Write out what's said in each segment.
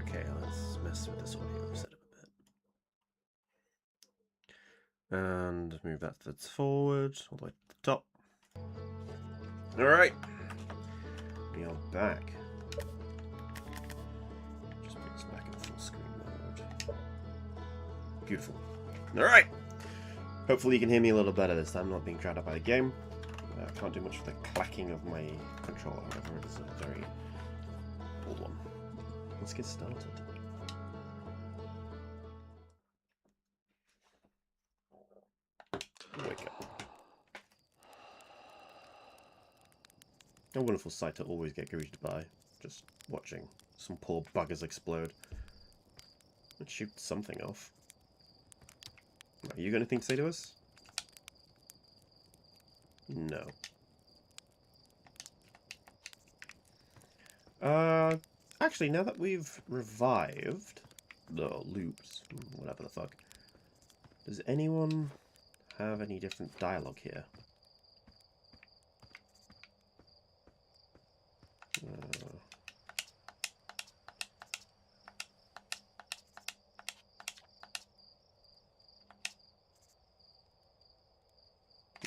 Okay, let's mess with this audio setup a bit. And move that to the forward, all the way to the top. Alright. We are back. Just put this back in full screen mode. Beautiful. Alright. Hopefully you can hear me a little better this time, not being drowned out by the game. I can't do much with the clacking of my controller, however, it is a very old one. Let's get started. Wake up. A wonderful sight to always get greeted by. Just watching some poor buggers explode. Let's shoot something off. Are you got anything to say to us? No. Actually, now that we've revived the loops, whatever the fuck, does anyone have any different dialogue here?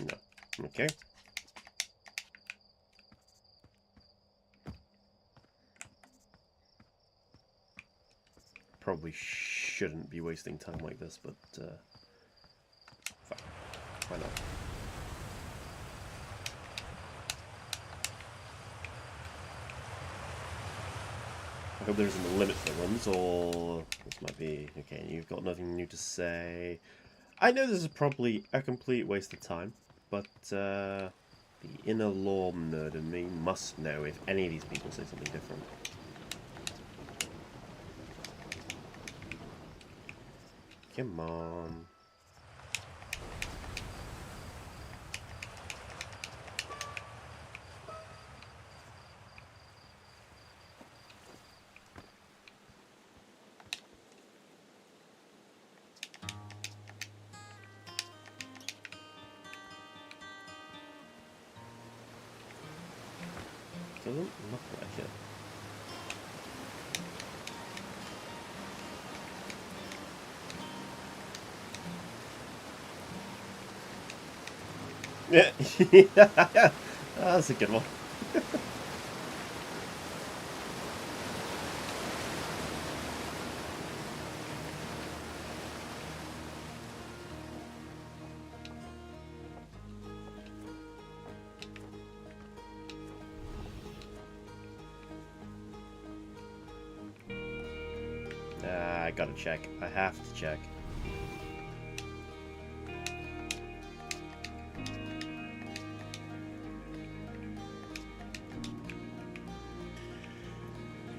No. Okay. Probably shouldn't be wasting time like this, but fine. Why not? I hope there isn't a limit to the runs, or this might be... Okay, you've got nothing new to say. I know this is probably a complete waste of time, but the inner law nerd in me must know if any of these people say something different. Come on. Doesn't look like it. Yeah, that's a good one. I gotta check. I have to check.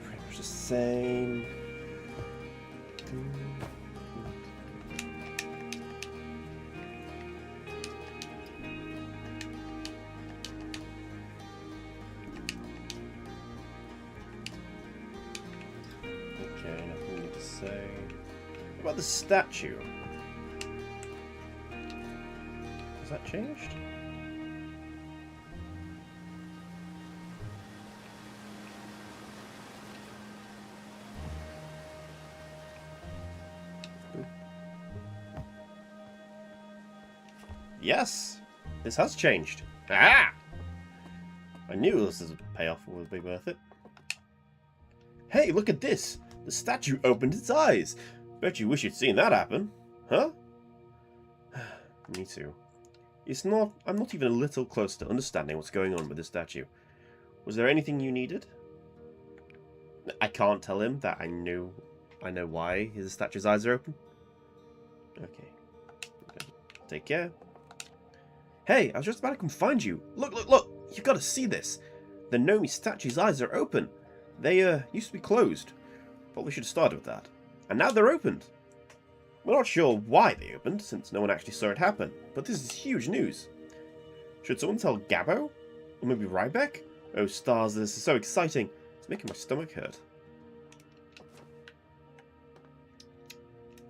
Pretty much the same. Okay, nothing new to say. What about the statue? Has that changed? Yes! This has changed. Ah! I knew this was a payoff would be worth it. Hey, look at this! The statue opened its eyes! Bet you wish you'd seen that happen. Huh? Me too. I'm not even a little close to understanding what's going on with this statue. Was there anything you needed? I can't tell him that I know why his statue's eyes are open. Okay. Take care. Hey, I was just about to come find you. Look, look, look! You've got to see this. The Nomi statue's eyes are open. They, used to be closed. Probably should have started with that. And now they're opened. We're not sure why they opened, since no one actually saw it happen, but this is huge news. Should someone tell Gabbo? Or maybe Rybeck? Oh stars, this is so exciting. It's making my stomach hurt.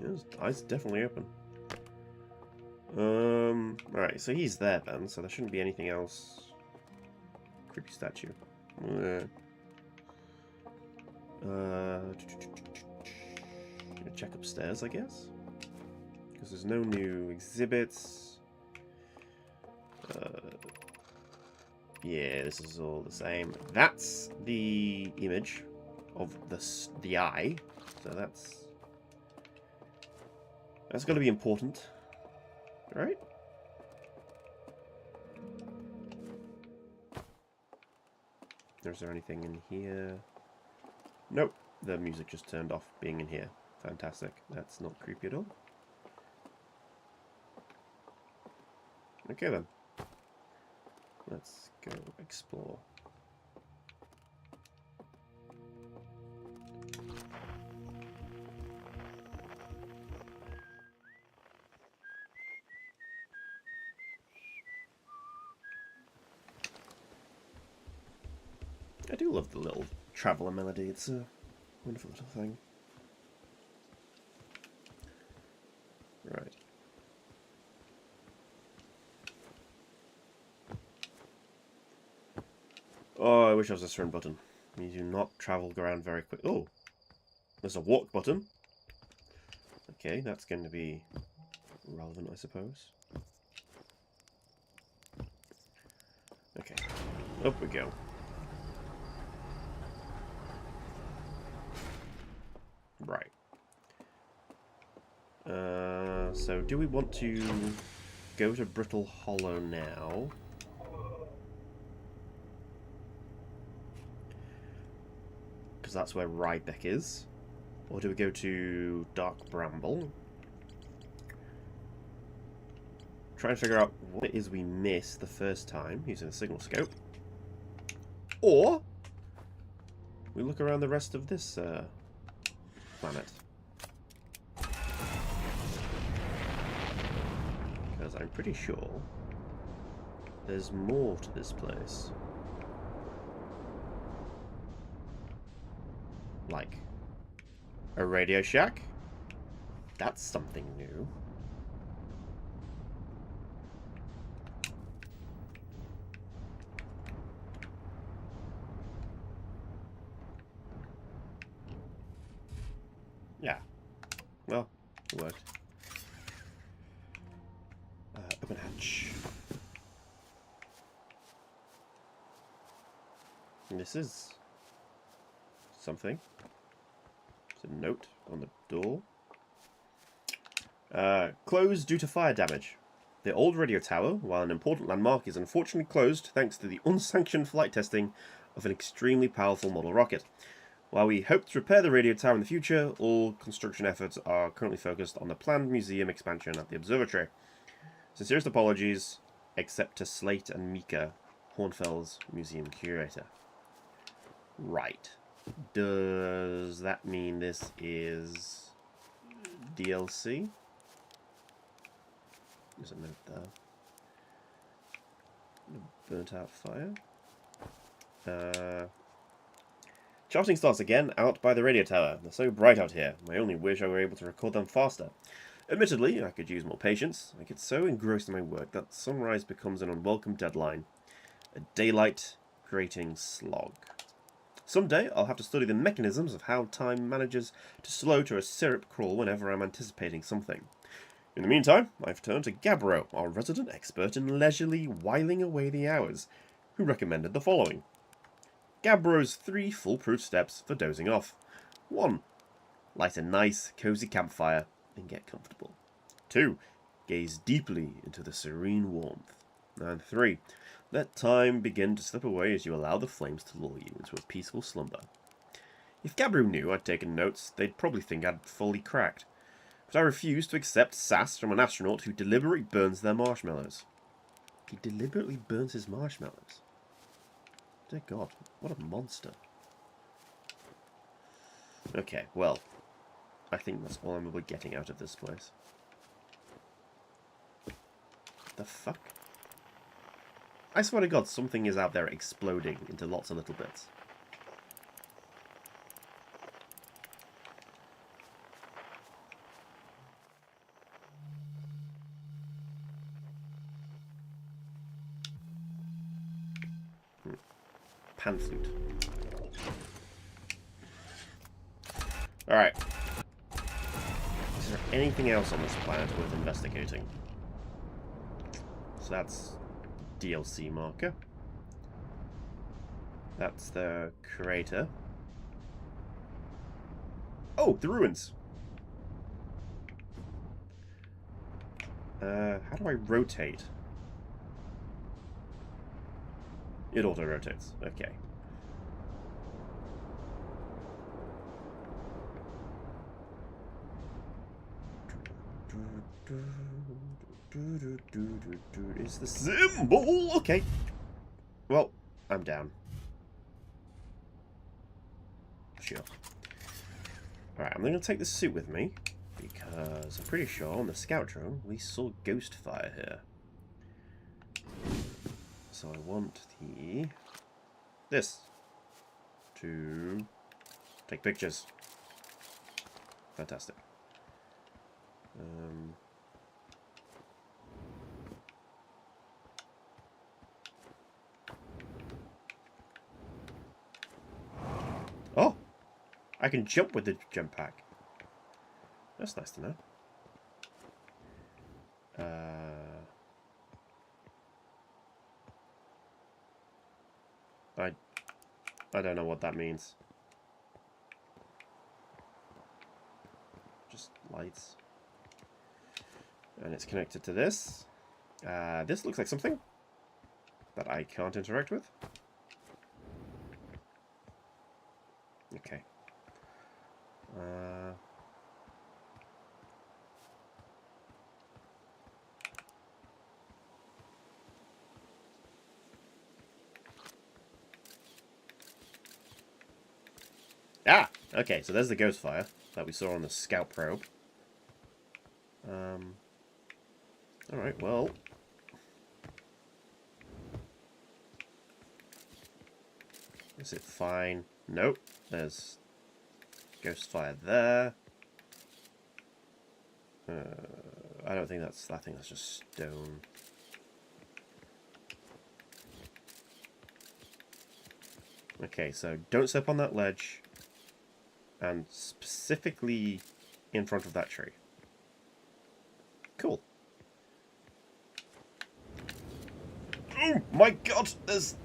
Yeah, his eyes are definitely open. Alright, so he's there then, so there shouldn't be anything else. Creepy statue. Check upstairs, I guess. Because there's no new exhibits. Yeah, this is all the same. That's the image of the eye. So that's going to be important, right? Is there anything in here? Nope. The music just turned off being in here. Fantastic. That's not creepy at all. Okay then. Let's go explore. I do love the little traveller melody. It's a wonderful little thing. Right. Oh, I wish I was a certain button. You do not travel around very quick. Oh, there's a walk button. Okay, that's going to be relevant, I suppose. Okay, up we go. Right. So do we want to go to Brittle Hollow now? Because that's where Riebeck is. Or do we go to Dark Bramble? Try and figure out what it is we missed the first time using the signal scope. Or we look around the rest of this planet. Because I'm pretty sure there's more to this place. Like a Radio Shack? That's something new. Yeah. Well, it worked. Open hatch. And this is something. It's a note on the door. Closed due to fire damage. The old radio tower, while an important landmark, is unfortunately closed thanks to the unsanctioned flight testing of an extremely powerful model rocket. While we hope to repair the radio tower in the future, all construction efforts are currently focused on the planned museum expansion at the observatory. Sincerest apologies, except to Slate and Mika, Hornfell's museum curator. Right. Does that mean this is DLC? There's a note there. Burnt out fire. Charting starts again out by the radio tower. They're so bright out here. I only wish I were able to record them faster. Admittedly, I could use more patience. I get so engrossed in my work that sunrise becomes an unwelcome deadline. A daylight creating slog. Someday I'll have to study the mechanisms of how time manages to slow to a syrup crawl whenever I'm anticipating something. In the meantime, I've turned to Gabbro, our resident expert in leisurely whiling away the hours, who recommended the following. Gabbro's 3 foolproof steps for dozing off. 1. Light a nice, cosy campfire and get comfortable. 2. Gaze deeply into the serene warmth. And 3. Let time begin to slip away as you allow the flames to lull you into a peaceful slumber. If Gabbro knew I'd taken notes, they'd probably think I'd fully cracked. But I refuse to accept sass from an astronaut who deliberately burns their marshmallows. He deliberately burns his marshmallows. Dear God, what a monster. Okay, well, I think that's all I'm going to be getting out of this place. The fuck? I swear to God, something is out there exploding into lots of little bits. Pan flute. Alright. Is there anything else on this planet worth investigating? So that's DLC marker. That's the crater. Oh, the ruins! How do I rotate? It auto-rotates. Okay. Is the symbol? Okay. Well, I'm down. Sure. Alright, I'm going to take the suit with me, because I'm pretty sure on the scout drone we saw ghost fire here. So I want this to take pictures. Fantastic. Oh! I can jump with the jump pack. That's nice to know. I don't know what that means. Just lights. And it's connected to this. This looks like something that I can't interact with. Okay. Ah! Okay, so there's the ghost fire that we saw on the scout probe. Alright, well. Is it fine? Nope. There's ghost fire there. I don't think that's... I think that's just stone. Okay, so don't step on that ledge. And specifically in front of that tree. Cool. Oh my god! There's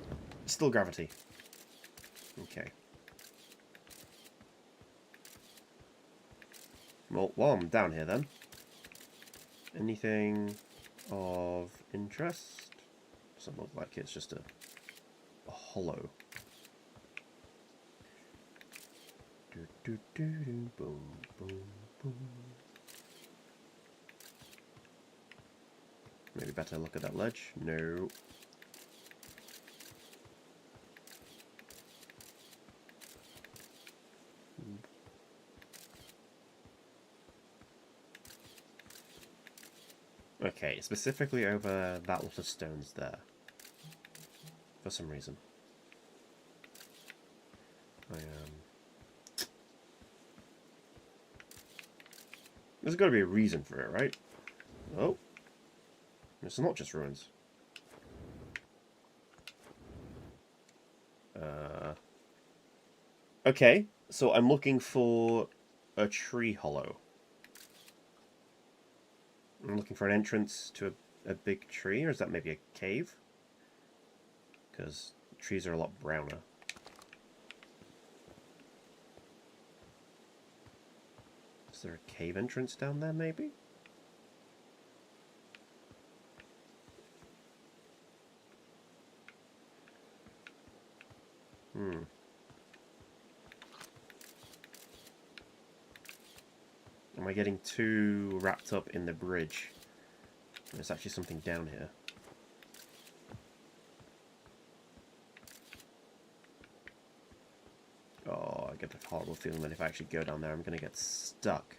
still gravity. Okay. Well, while I'm down here then. Anything of interest? Doesn't look like it's just a hollow. Boom, boom, boom. Maybe better look at that ledge. No. Okay, specifically over that lot of stones there. For some reason. There's got to be a reason for it, right? Oh. It's not just ruins. Okay, so I'm looking for a tree hollow. I'm looking for an entrance to a big tree, or is that maybe a cave? Because trees are a lot browner. Is there a cave entrance down there, maybe? Am I getting too wrapped up in the bridge? There's actually something down here. Oh, I get a horrible feeling that if I actually go down there, I'm going to get stuck.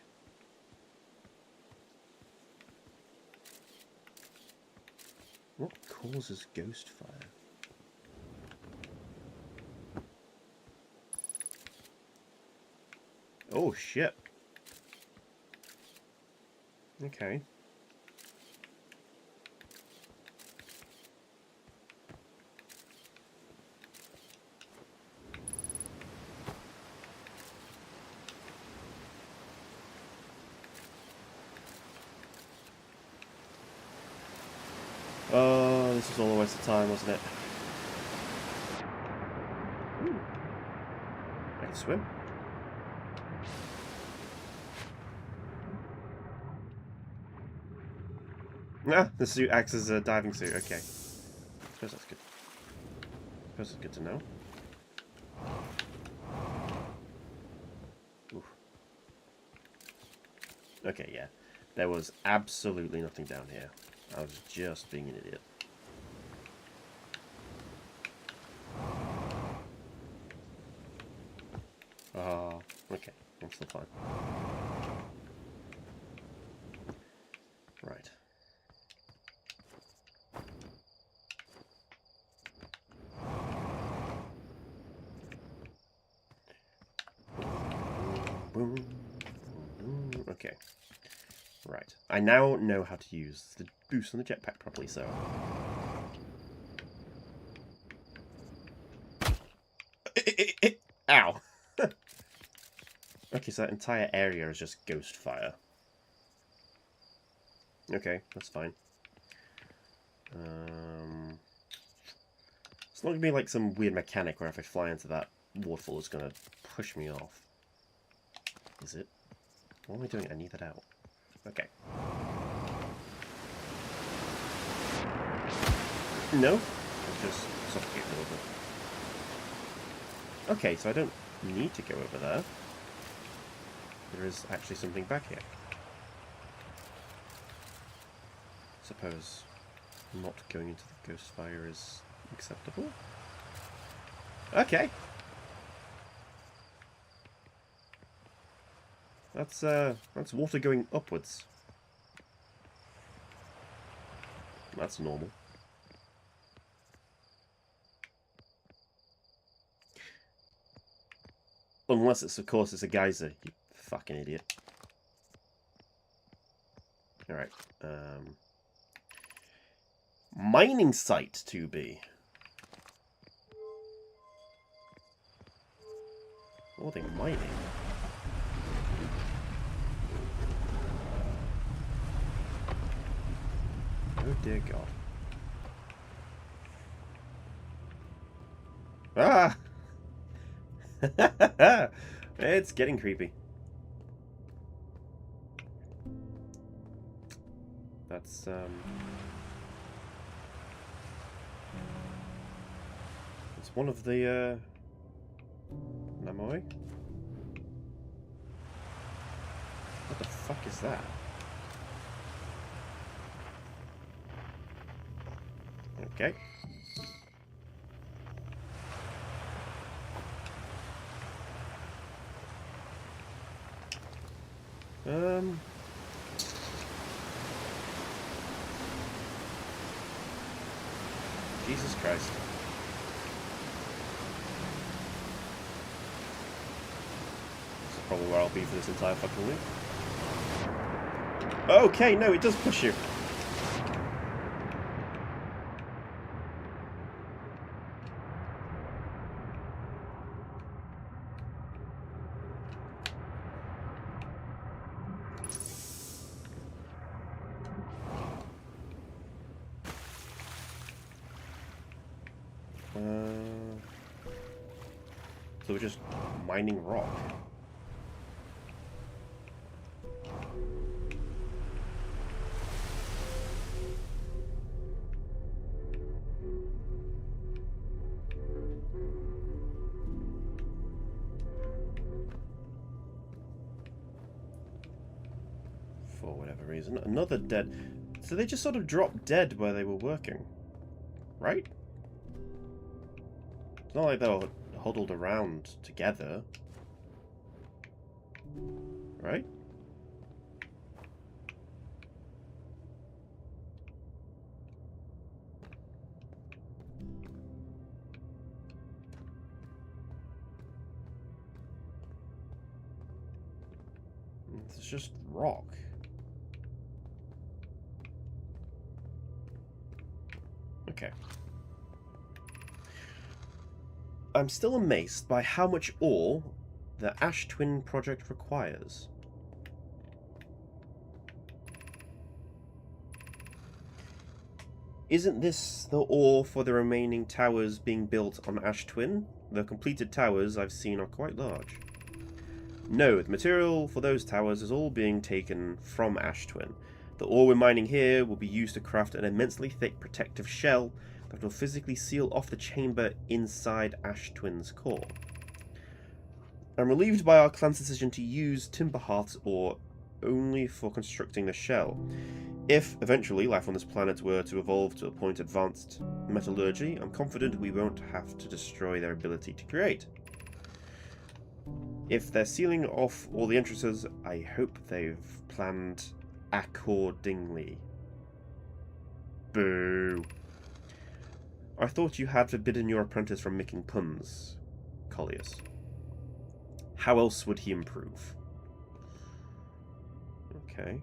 What causes ghost fire? Oh, shit. Okay. this was all a waste of time, wasn't it? Ooh. I can swim. Ah, the suit acts as a diving suit. Okay. Suppose that's good. Suppose it's good to know. Oof. Okay, yeah. There was absolutely nothing down here. I was just being an idiot. Oh, okay. I'm still fine. Right. Okay. Right. I now know how to use the boost on the jetpack properly, so... Ow! Okay, so that entire area is just ghost fire. Okay, that's fine. It's not going to be like some weird mechanic where if I fly into that waterfall it's going to push me off. Is it? What am I doing? I need that out. Okay. No? I'll just suffocate a little bit. Okay, so I don't need to go over there. There is actually something back here. Suppose not going into the ghost fire is acceptable? Okay. That's water going upwards. That's normal. Unless it's, of course, it's a geyser, you fucking idiot. Alright. Mining site 2B. What are they mining? Oh dear God. Ah! It's getting creepy. That's, it's one of the, Namoi? What the fuck is that? Okay. Jesus Christ. This is probably where I'll be for this entire fucking week. Okay, no, it does push you. So we're just mining rock. For whatever reason. Another dead... So they just sort of dropped dead where they were working. Right? It's not like they were huddled around together. Right? It's just rock. Okay. I'm still amazed by how much ore the Ash Twin project requires. Isn't this the ore for the remaining towers being built on Ash Twin? The completed towers I've seen are quite large. No, the material for those towers is all being taken from Ash Twin. The ore we're mining here will be used to craft an immensely thick protective shell that will physically seal off the chamber inside Ash Twin's core. I'm relieved by our clan's decision to use Timber Heart's ore only for constructing the shell. If, eventually, life on this planet were to evolve to a point advanced metallurgy, I'm confident we won't have to destroy their ability to create. If they're sealing off all the entrances, I hope they've planned accordingly. Boo. I thought you had forbidden your apprentice from making puns, Collius. How else would he improve? Okay.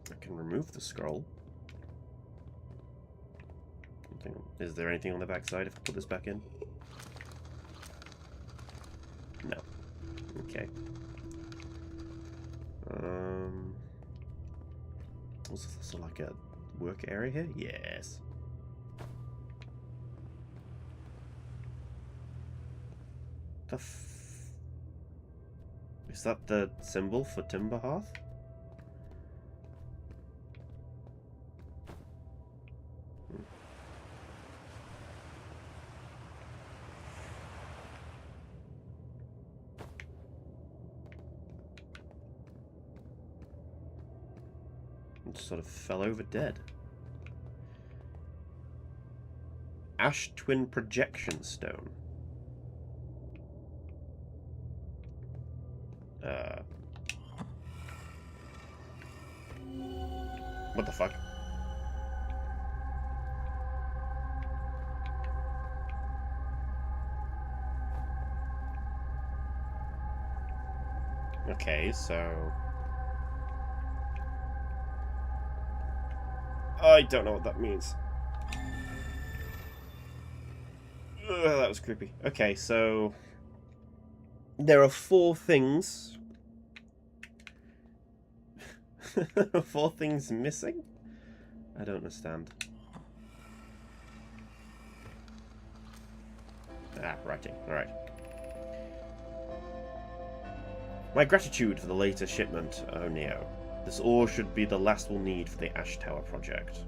I can remove the scroll. Is there anything on the backside if I put this back in? No. Okay. Was this also like a work area here? Yes. Is that the symbol for Timber Hearth? Just sort of fell over dead. Ash Twin Projection Stone. What the fuck? Okay, so... I don't know what that means. Ugh, that was creepy. Okay, so... There are 4 things... 4 things missing? I don't understand. Ah, writing. Alright. My gratitude for the later shipment, oh Neo. This ore should be the last we'll need for the Ash Tower project.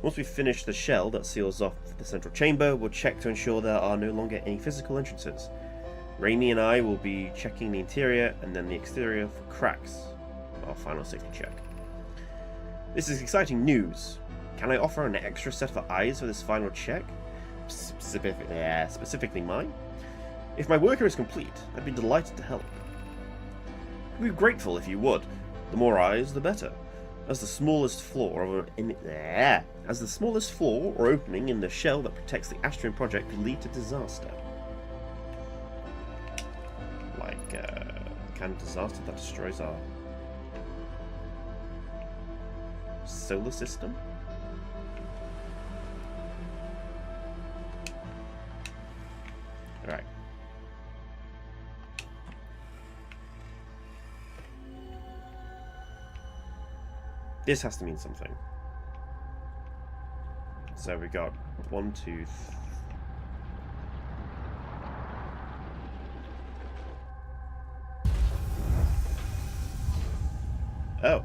Once we finish the shell that seals off the central chamber, we'll check to ensure there are no longer any physical entrances. Raimi and I will be checking the interior and then the exterior for cracks. Our final safety check. This is exciting news. Can I offer an extra set of eyes for this final check? Specifically mine? If my worker is complete, I'd be delighted to help. I'd be grateful if you would. The more eyes, the better. As the smallest flaw or opening in the shell that protects the Ash Twin project could lead to disaster. Like, kind of disaster that destroys our solar system? Alright. This has to mean something. So we got 1, 2, 3. Oh.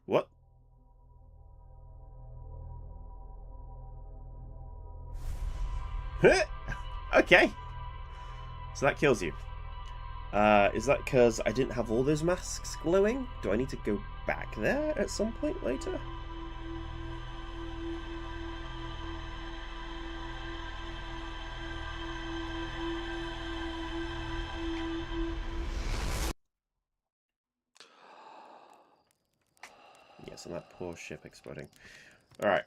What? Okay. So that kills you. Is that because I didn't have all those masks glowing? Do I need to go back there at some point later? Yes, and that poor ship exploding. Alright.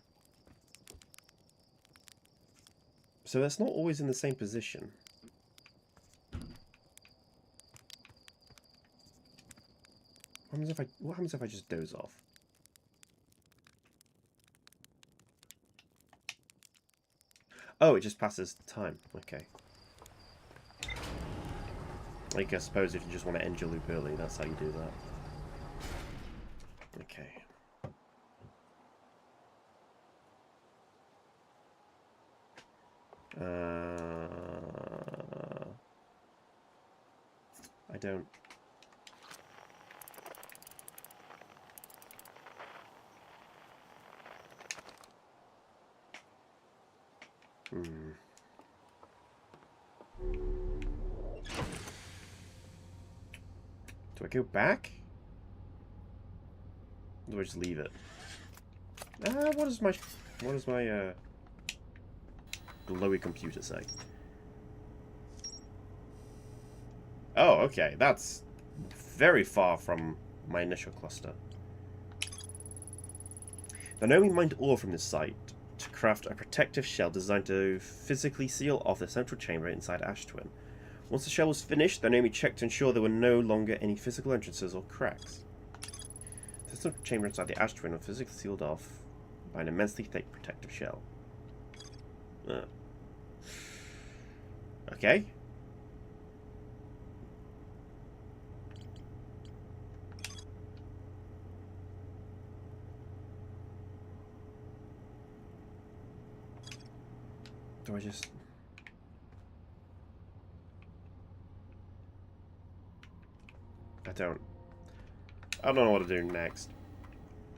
So that's not always in the same position. What happens if I just doze off? Oh, it just passes time. Okay. Like, I suppose if you just want to end your loop early, that's how you do that. Okay. I don't... Do I go back? Or do I just leave it? What does my glowy computer say? Oh, okay. That's very far from my initial cluster. The Naomi mined ore from this site to craft a protective shell designed to physically seal off the central chamber inside Ash Twin. Once the shell was finished, the Naomi checked to ensure there were no longer any physical entrances or cracks. The central chamber inside the Ash Twin was physically sealed off by an immensely thick protective shell. Okay. Do I just... I don't know what to do next.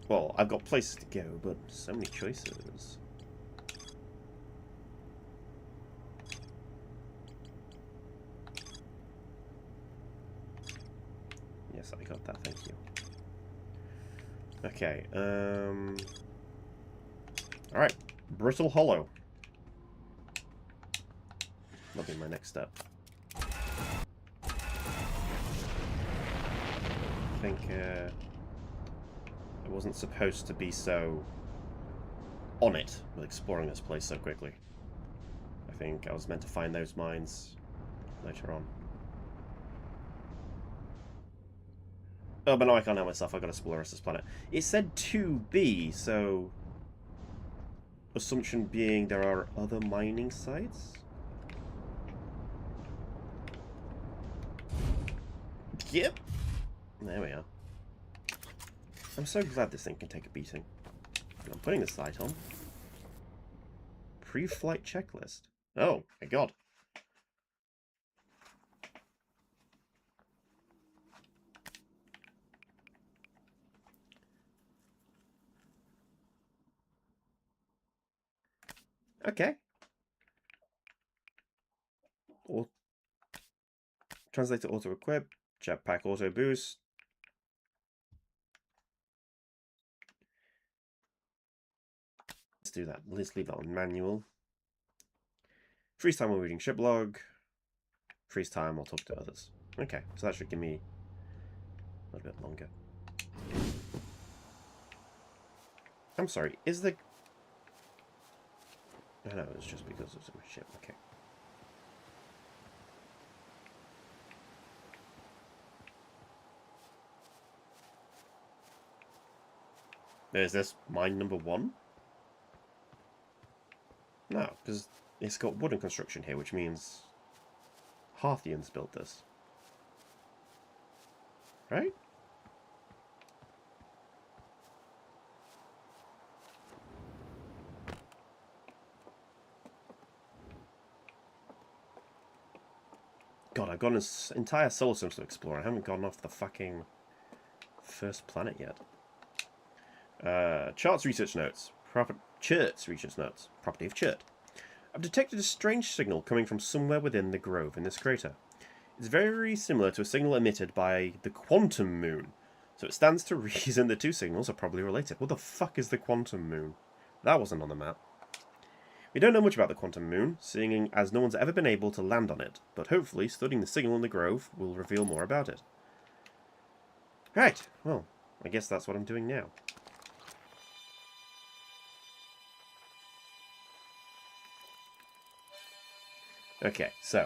Well, I've got places to go, but so many choices. Yes, I got that, thank you. Okay, alright, Brittle Hollow. That'll be my next step. I think, I wasn't supposed to be so on it with exploring this place so quickly. I think I was meant to find those mines later on. Oh, but now I can't help myself. I've got to explore the rest of this planet. It said 2B, so... Assumption being there are other mining sites? Yep. There we are. I'm so glad this thing can take a beating. I'm putting the site on. Pre-flight checklist. Oh, my god. Okay. Or translate to auto-equip. Jetpack auto-boost. Let's do that. Let's leave that on manual. Freeze time while reading ship log. Freeze time while talking to others. Okay, so that should give me a little bit longer. I'm sorry, is the... No, it's just because it's a ship. Okay. Is this mine number 1? No, because it's got wooden construction here, which means Harthians built this. Right? God, I've got an entire solar system to explore. I haven't gone off the fucking first planet yet. Charts research notes. Chert's research notes. Property of Chert. I've detected a strange signal coming from somewhere within the grove in this crater. It's very similar to a signal emitted by the quantum moon, so it stands to reason the two signals are probably related. What the fuck is the quantum moon? That wasn't on the map. We don't know much about the quantum moon, seeing as no one's ever been able to land on it, but hopefully studying the signal in the grove will reveal more about it. Right, well, I guess that's what I'm doing now. Okay, so.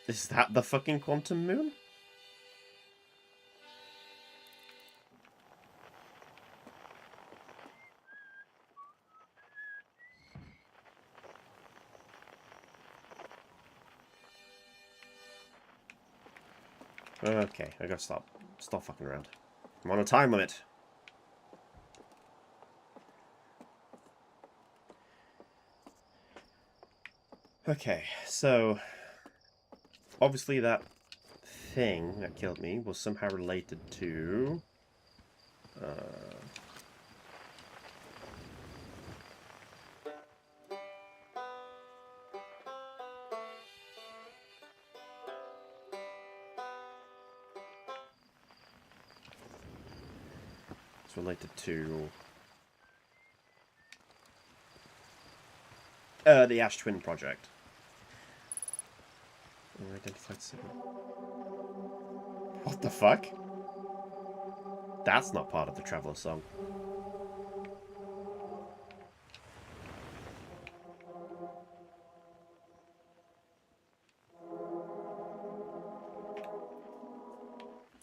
Is that the fucking quantum moon? Okay, I gotta stop. Stop fucking around. I'm on a time limit. Okay, so obviously that thing that killed me was somehow related to it's related to the Ash Twin project. Unidentified signal. What the fuck? That's not part of the Traveler song.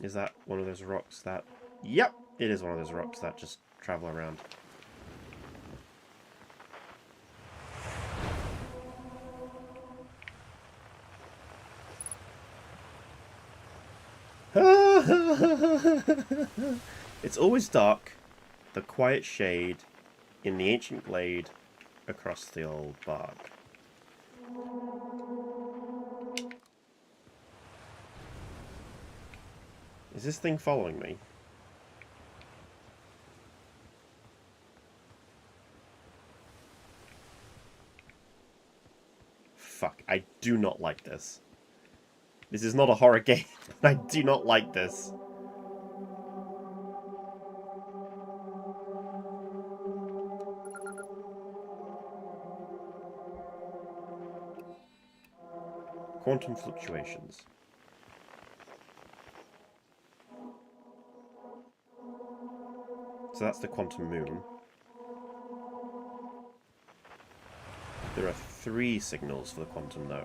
Is that one of those rocks that... Yep, it is one of those rocks that just travel around. It's always dark, the quiet shade, in the ancient glade, across the old bark. Is this thing following me? Fuck, I do not like this. This is not a horror game. I do not like this. Quantum fluctuations. So that's the quantum moon. There are 3 signals for the quantum node.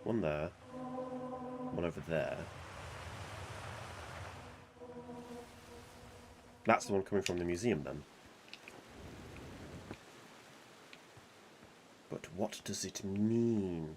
One there. One over there. That's the one coming from the museum then. But what does it mean?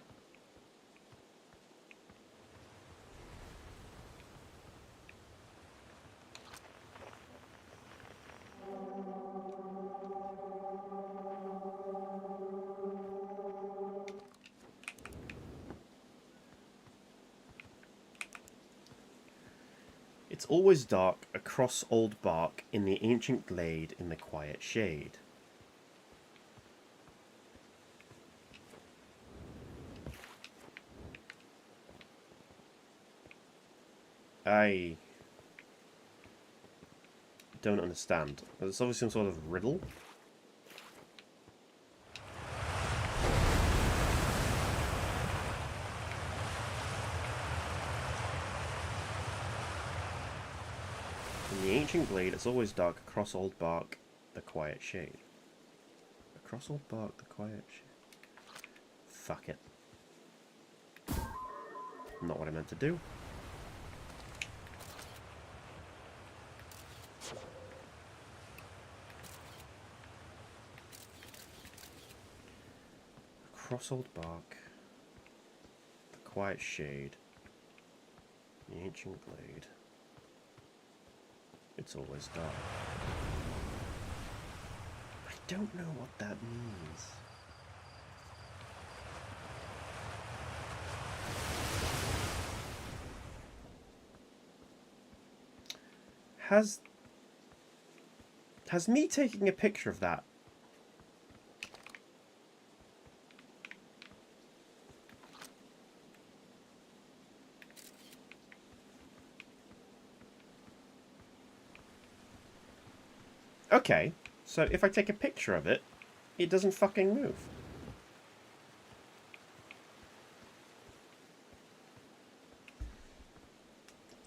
It's always dark across old bark in the ancient glade in the quiet shade. I don't understand. There's obviously some sort of riddle. In the ancient glade, it's always dark across old bark, the quiet shade. Across old bark, the quiet shade. Fuck it. Not what I meant to do. Across old bark, the quiet shade, the ancient glade. It's always dark. I don't know what that means. Has me taking a picture of that okay, so if I take a picture of it, it doesn't fucking move.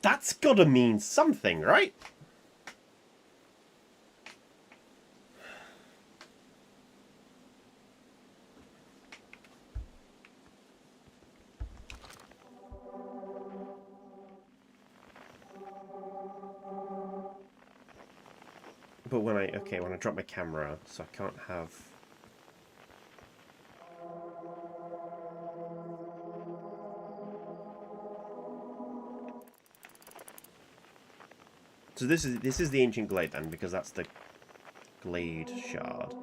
That's gotta mean something, right? But when I drop my camera, so I can't have... So this is the ancient glade then, because that's the glade shard.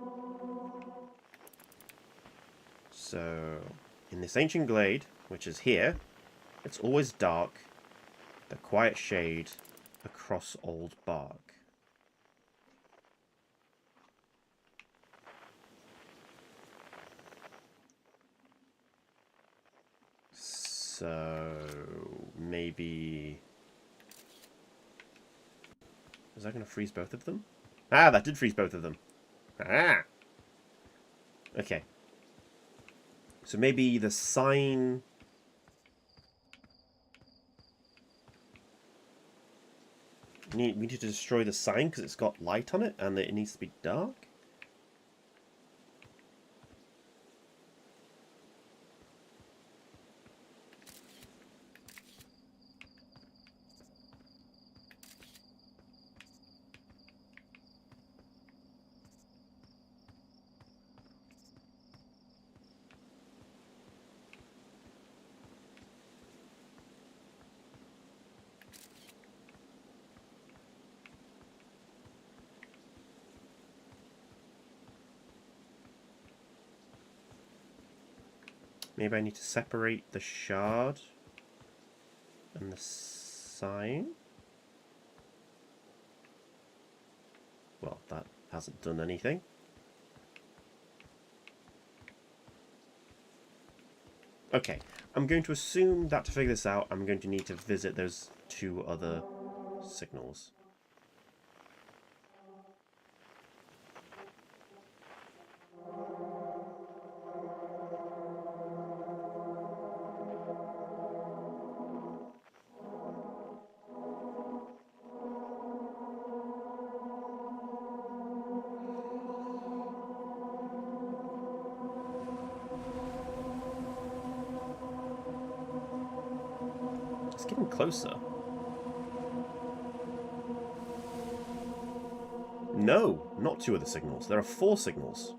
So in this ancient glade, which is here, it's always dark, the quiet shade across old bark. So maybe... Is that going to freeze both of them? Ah, that did freeze both of them. Ah! Okay. So maybe the sign... We need to destroy the sign because it's got light on it and it needs to be dark? Maybe I need to separate the shard and the sign. Well, that hasn't done anything. Okay, I'm going to assume that to figure this out, I'm going to need to visit those two other signals. It's getting closer. No, not two of the signals. There are 4 signals.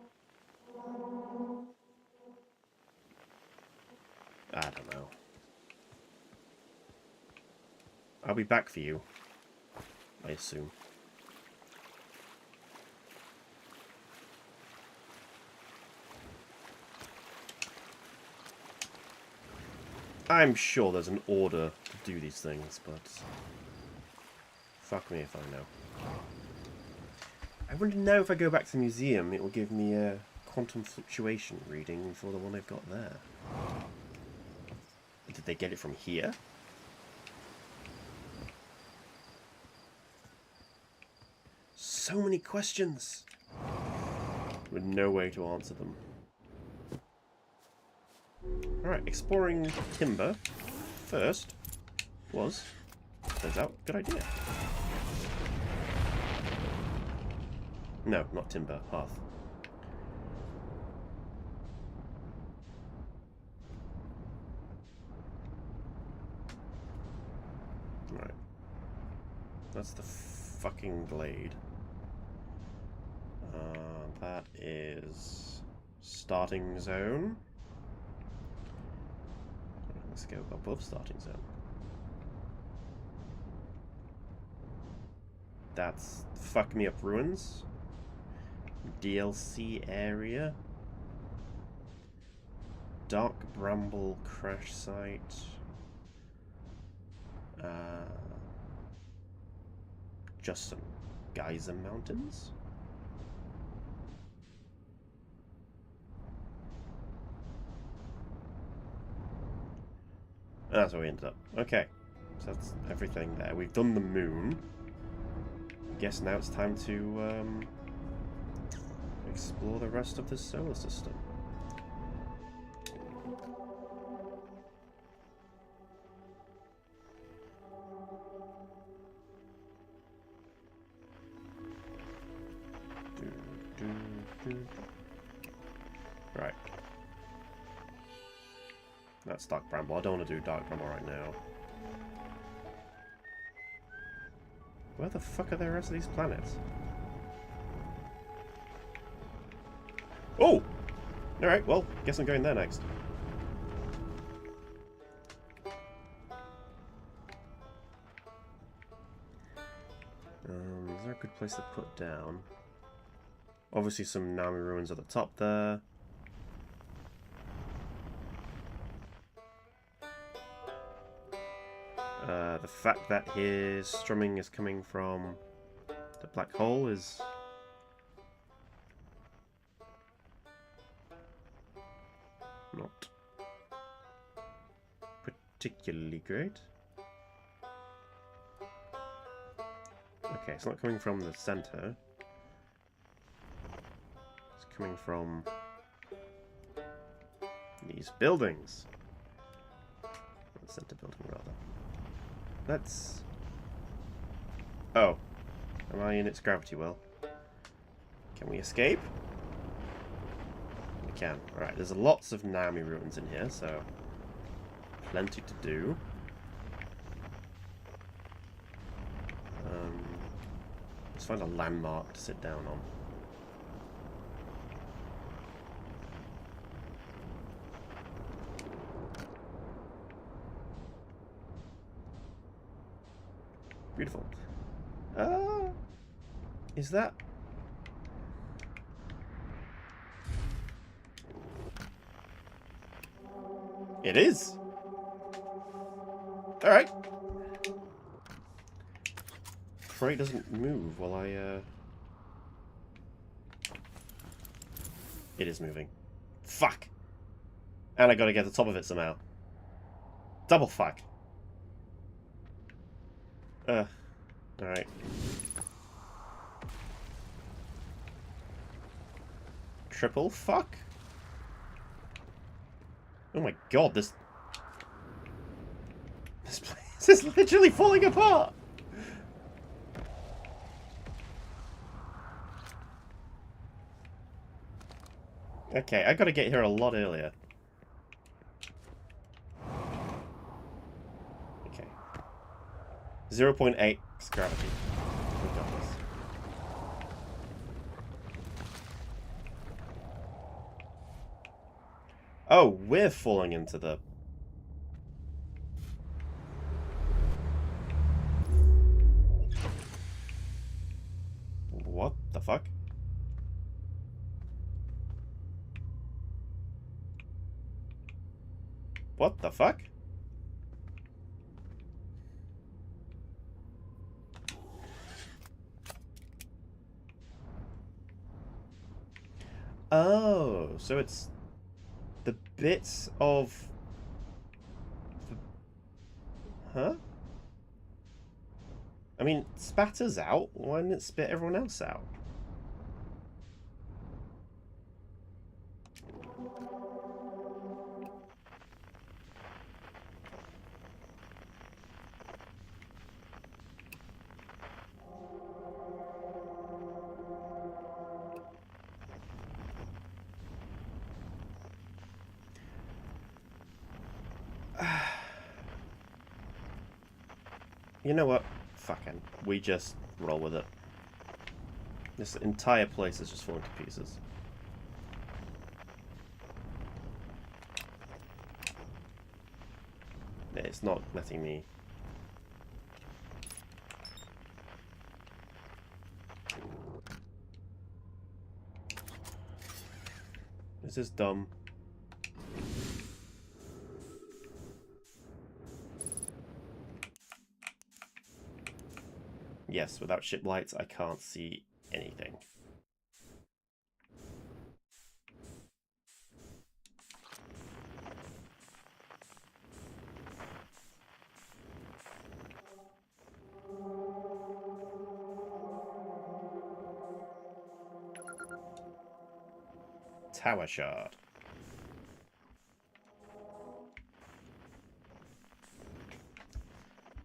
I don't know. I'll be back for you, I assume. I'm sure there's an order to do these things, but fuck me if I know. I wonder now if I go back to the museum, it will give me a quantum fluctuation reading for the one I've got there. Did they get it from here? So many questions! With no way to answer them. Alright, exploring timber first was, turns out, a good idea. No, not timber, hearth. Right. That's the fucking glade. That is starting zone. Let's go above starting zone. That's fuck me up ruins. DLC area. Dark bramble crash site. Just some geyser mountains. And that's where we ended up. Okay, so that's everything there. We've done the moon. I guess now it's time to explore the rest of the solar system. Right. That's dark bramble. I don't want to do dark bramble right now. Where the fuck are the rest of these planets? Oh! Alright, well, guess I'm going there next. Is there a good place to put down? Obviously some Nami ruins at the top there. The fact that his strumming is coming from the black hole is... not particularly great. Okay, it's not coming from the center. It's coming from these buildings. The center building, rather. Let's... oh. Am I in its gravity well? Can we escape? We can. Alright, there's lots of Nami ruins in here, so... plenty to do. Let's find a landmark to sit down on. Beautiful. Is that... it is! Alright. Pray it doesn't move while I, It is moving. Fuck! And I gotta get to the top of it somehow. Double fuck. Alright. Triple fuck? Oh my god, this place is literally falling apart! Okay, I gotta get here a lot earlier. Okay. 0.8 gravity. We got this. Oh, we're falling into the... what the fuck? What the fuck? Oh, so it's the bits of... huh? I mean, it spatters out. Why didn't it spit everyone else out? You know what? Fucking. We just roll with it. This entire place is just falling to pieces. Yeah, it's not letting me... This is dumb. Yes, without ship lights, I can't see anything. Tower shard.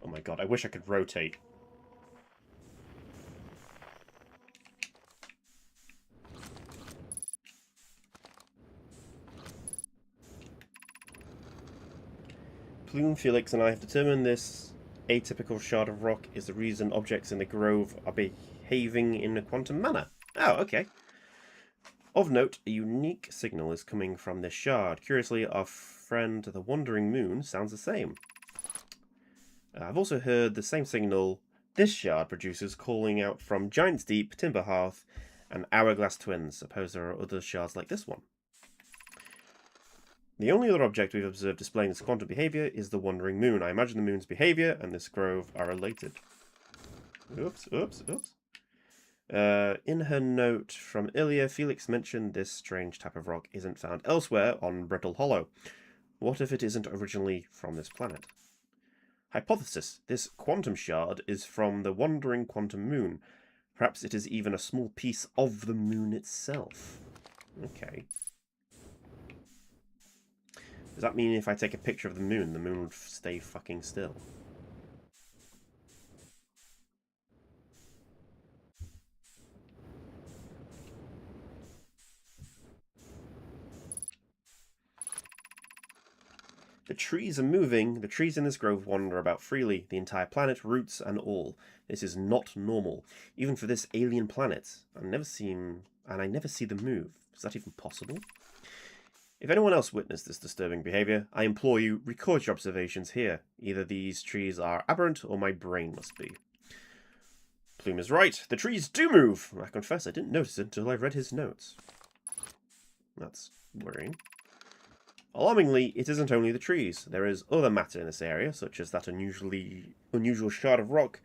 Oh my god, I wish I could rotate. Plume, Felix, and I have determined this atypical shard of rock is the reason objects in the grove are behaving in a quantum manner. Oh, okay. Of note, a unique signal is coming from this shard. Curiously, our friend the Wandering Moon sounds the same. I've also heard the same signal this shard produces calling out from Giant's Deep, Timber Hearth, and Hourglass Twins. Suppose there are other shards like this one. The only other object we've observed displaying this quantum behavior is the Wandering Moon. I imagine the moon's behavior and this grove are related. Oops. In her note from earlier, Felix mentioned this strange type of rock isn't found elsewhere on Brittle Hollow. What if it isn't originally from this planet? Hypothesis. This quantum shard is from the Wandering Quantum Moon. Perhaps it is even a small piece of the moon itself. Okay. Does that mean if I take a picture of the moon would stay fucking still? The trees are moving. The trees in this grove wander about freely. The entire planet, roots and all. This is not normal, even for this alien planet. I never see them move. Is that even possible? If anyone else witnessed this disturbing behaviour, I implore you, record your observations here. Either these trees are aberrant, or my brain must be. Plume is right. The trees do move. I confess I didn't notice it until I read his notes. That's worrying. Alarmingly, it isn't only the trees. There is other matter in this area, such as that unusual shard of rock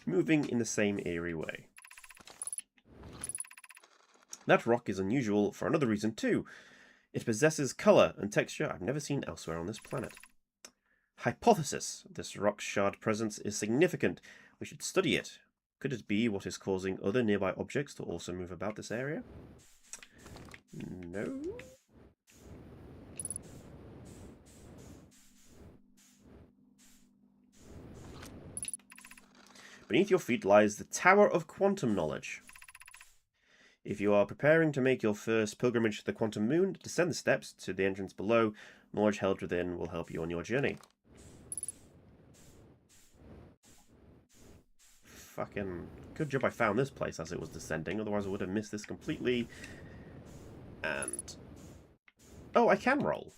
moving in the same eerie way. That rock is unusual for another reason too. It possesses colour and texture I've never seen elsewhere on this planet. Hypothesis. This rock shard presence is significant. We should study it. Could it be what is causing other nearby objects to also move about this area? No. Beneath your feet lies the Tower of Quantum Knowledge. If you are preparing to make your first pilgrimage to the Quantum Moon, descend the steps to the entrance below. Knowledge held within will help you on your journey. Fucking good job I found this place as it was descending, otherwise I would have missed this completely. And... oh, I can roll.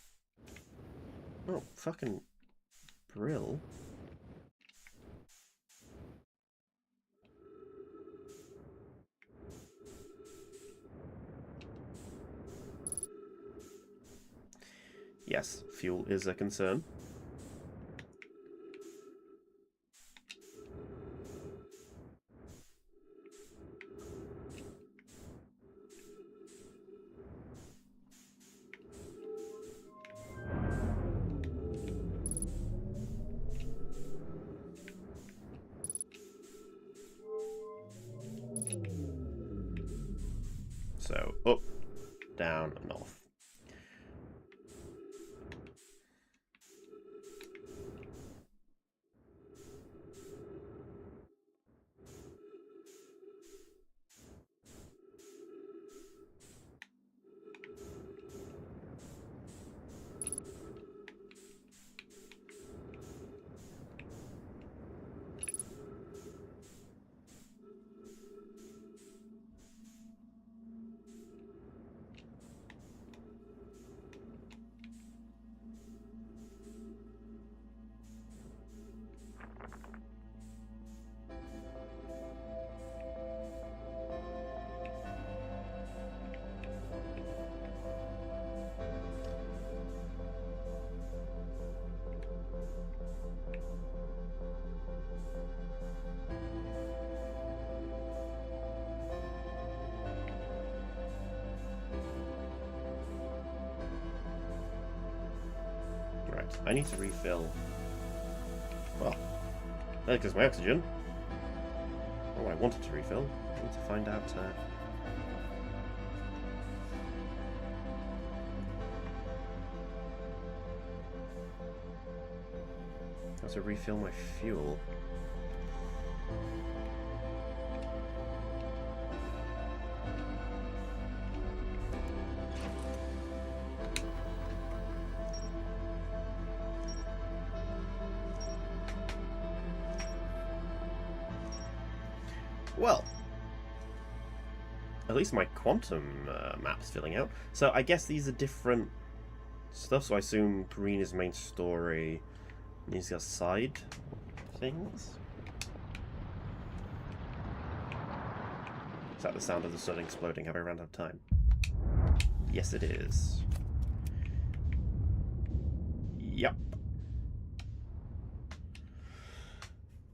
Oh, fucking brill. Yes, fuel is a concern. So, up, down, and off. I need to refill. Well, there goes my oxygen. Oh, I wanted to refill. I need to find out. How to refill my fuel. Well, at least my quantum map's filling out. So I guess these are different stuff. So I assume green is main story. And these are side things. Is that the sound of the sun exploding? Have I run out of time? Yes, it is. Yep.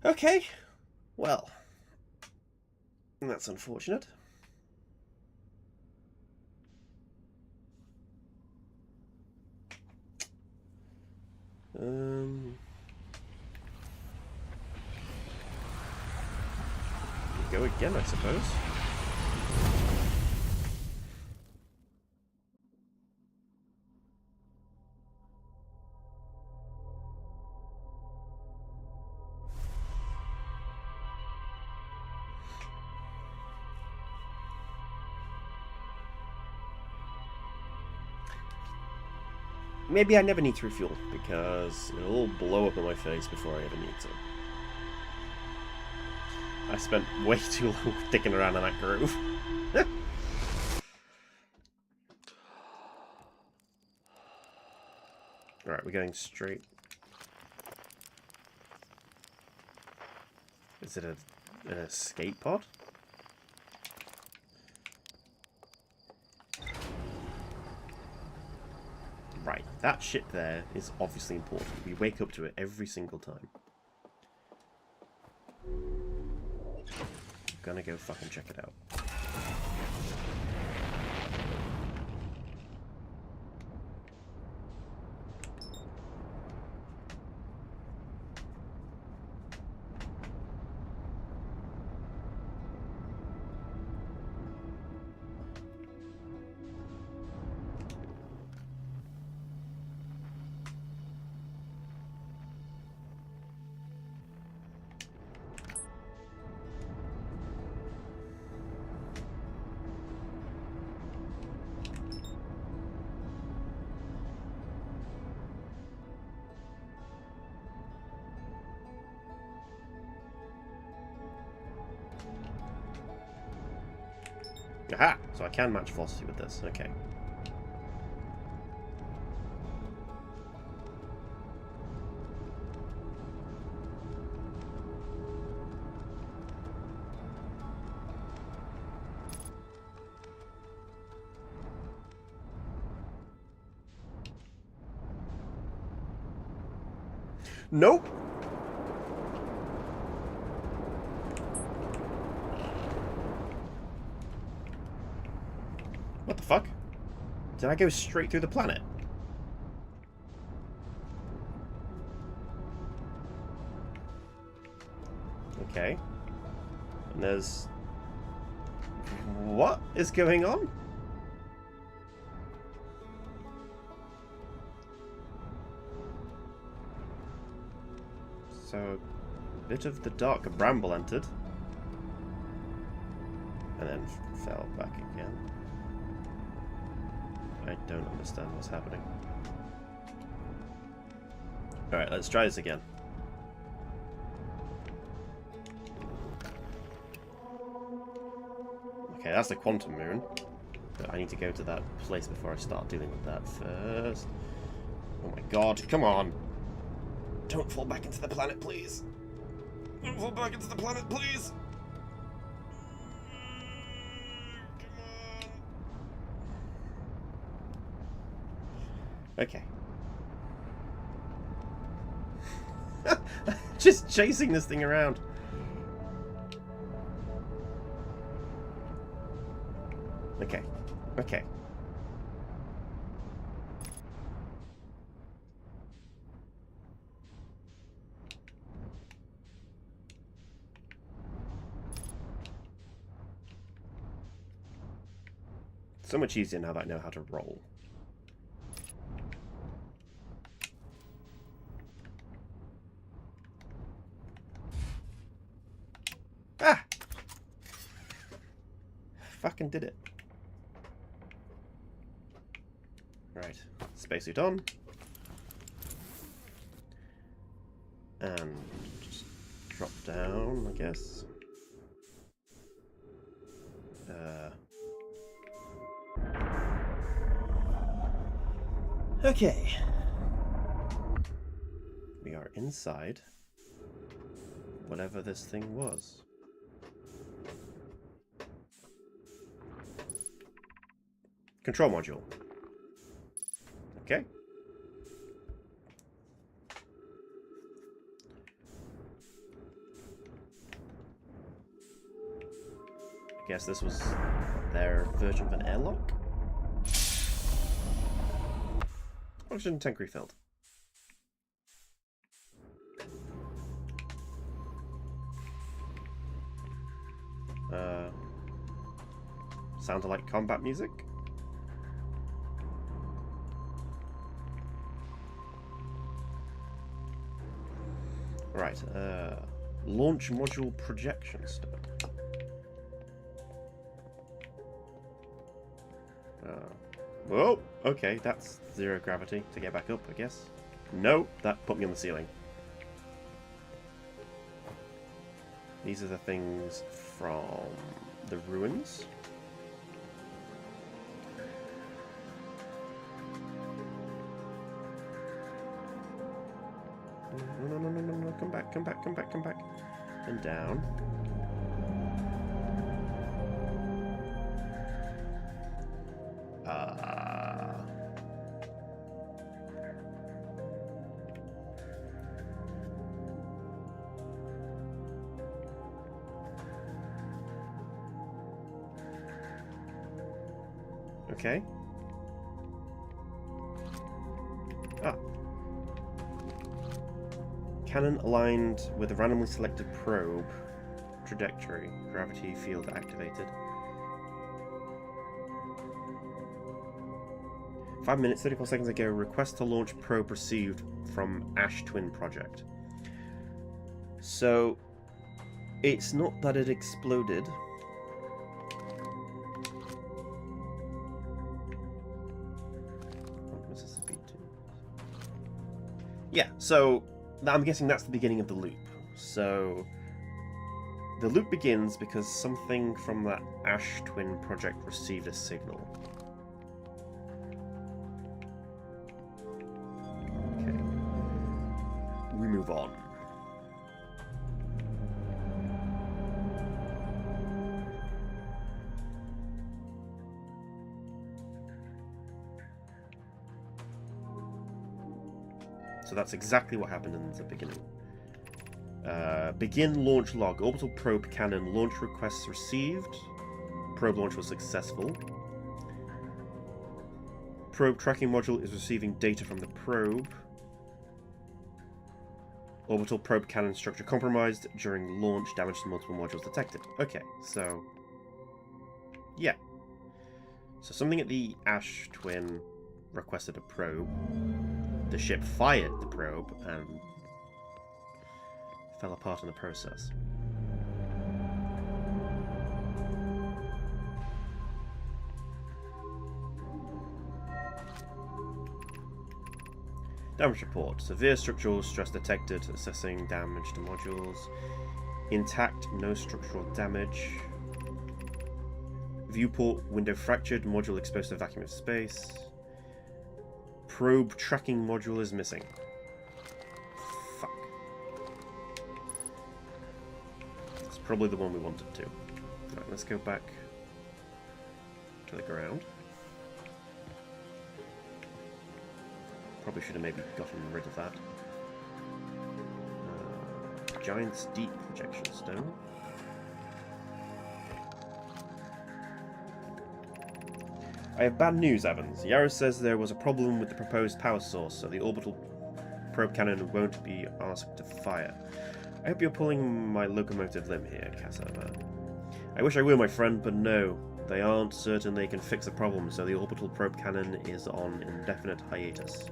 Okay. Well, that's unfortunate. Go again, I suppose. Maybe I never need to refuel, because it'll all blow up in my face before I ever need to. I spent way too long sticking around in that groove. Alright, we're going straight. Is it an escape pod? Right, that ship there is obviously important. We wake up to it every single time. I'm gonna go fucking check it out. Aha! So I can match velocity with this. Okay. Nope! What the fuck? Did I go straight through the planet? Okay. And there's... What is going on? So, a bit of the dark bramble entered. And then fell back again. I don't understand what's happening. Alright, let's try this again. Okay, that's the quantum moon. But I need to go to that place before I start dealing with that first. Oh my god, come on! Don't fall back into the planet, please! Don't fall back into the planet, please! Okay. Just chasing this thing around. Okay. Okay. So much easier now that I know how to roll. Ah! Fucking did it. Right. Spacesuit on. And just drop down, I guess. Okay. We are inside whatever this thing was. Control module. Okay. I guess this was their version of an airlock. Oxygen tank refilled. Sounded like combat music. Right, launch module projection stone. Whoa, okay, that's zero gravity to get back up, I guess. No, that put me on the ceiling. These are the things from the ruins. No, come back, come back, come back, come back. And down. Okay. Cannon aligned with a randomly selected probe. Trajectory. Gravity field activated. 5 minutes, 34 seconds ago, request to launch probe received from Ash Twin Project. So, it's not that it exploded. Yeah, so I'm guessing that's the beginning of the loop. So the loop begins because something from that Ash Twin Project received a signal. Okay. We move on. So that's exactly what happened in the beginning. Begin launch log. Orbital probe cannon. Launch requests received. Probe launch was successful. Probe tracking module is receiving data from the probe. Orbital probe cannon structure compromised during launch. Damage to multiple modules detected. Okay, so... yeah. So something at the Ash Twin requested a probe. The ship fired the probe and fell apart in the process. Damage report. Severe structural stress detected. Assessing damage to modules. Intact, no structural damage. Viewport window fractured. Module exposed to vacuum of space. Probe tracking module is missing. Fuck. It's probably the one we wanted to. Right, let's go back to the ground. Probably should have maybe gotten rid of that. Giant's Deep projection stone. I have bad news, Evans. Yaros says there was a problem with the proposed power source, so the orbital probe cannon won't be asked to fire. I hope you're pulling my locomotive limb here, Cassava. I wish I were, my friend, but no. They aren't certain they can fix the problem, so the orbital probe cannon is on indefinite hiatus.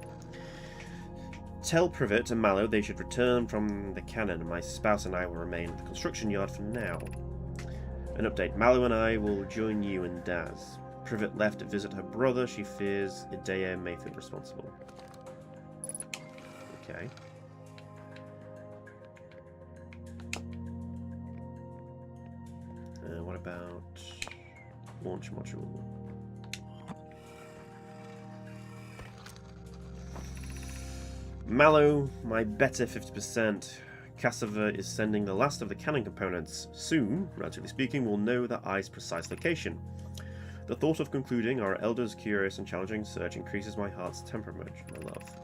Tell Privet and Mallow they should return from the cannon. My spouse and I will remain at the construction yard for now. An update. Mallow and I will join you and Daz. Privet left to visit her brother. She fears Idea may feel responsible. Okay. What about launch module? Mallow, my better 50%. Cassava is sending the last of the cannon components. Soon, relatively speaking, we'll know the eye's precise location. The thought of concluding our elder's curious and challenging search increases my heart's temperament, my love.